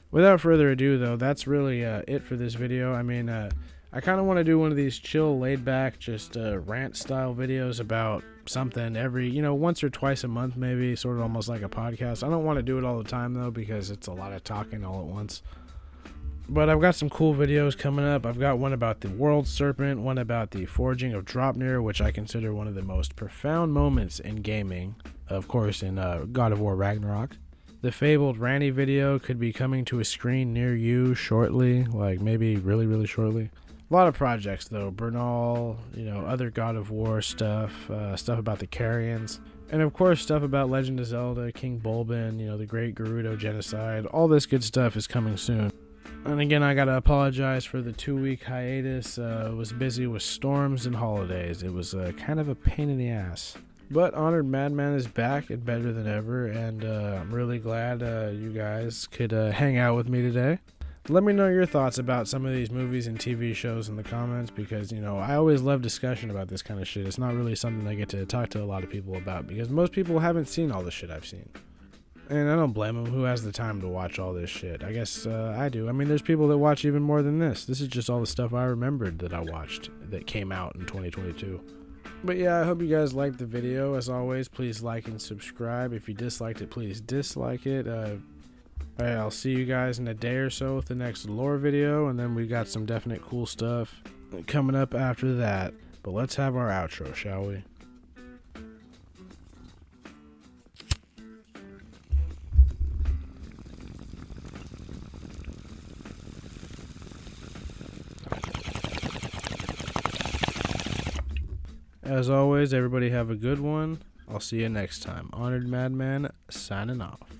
without further ado, though, that's really it for this video. I mean, I kind of want to do one of these chill, laid-back, just rant-style videos about something every, once or twice a month maybe, sort of almost like a podcast. I don't want to do it all the time, though, because it's a lot of talking all at once. But I've got some cool videos coming up. I've got one about the World Serpent, one about the forging of Draupnir, which I consider one of the most profound moments in gaming, of course, in God of War Ragnarok. The fabled Ranny video could be coming to a screen near you shortly, like maybe really, really shortly. A lot of projects, though. Bernal, other God of War stuff, stuff about the Carians, and of course stuff about Legend of Zelda, King Bulbin, the Great Gerudo Genocide. All this good stuff is coming soon. And again, I gotta apologize for the 2-week hiatus. Was busy with storms and holidays. It was kind of a pain in the ass. But Honored Madman is back and better than ever, and I'm really glad you guys could hang out with me today. Let me know your thoughts about some of these movies and TV shows in the comments, because, I always love discussion about this kind of shit. It's not really something I get to talk to a lot of people about, because most people haven't seen all the shit I've seen. And I don't blame them. Who has the time to watch all this shit? I guess I do. I mean, there's people that watch even more than this. This is just all the stuff I remembered that I watched that came out in 2022. But yeah, I hope you guys liked the video. As always, please like and subscribe. If you disliked it, please dislike it. Alright, I'll see you guys in a day or so with the next lore video, and then we got some definite cool stuff coming up after that. But let's have our outro, shall we? As always, everybody have a good one. I'll see you next time. Honored Madman, signing off.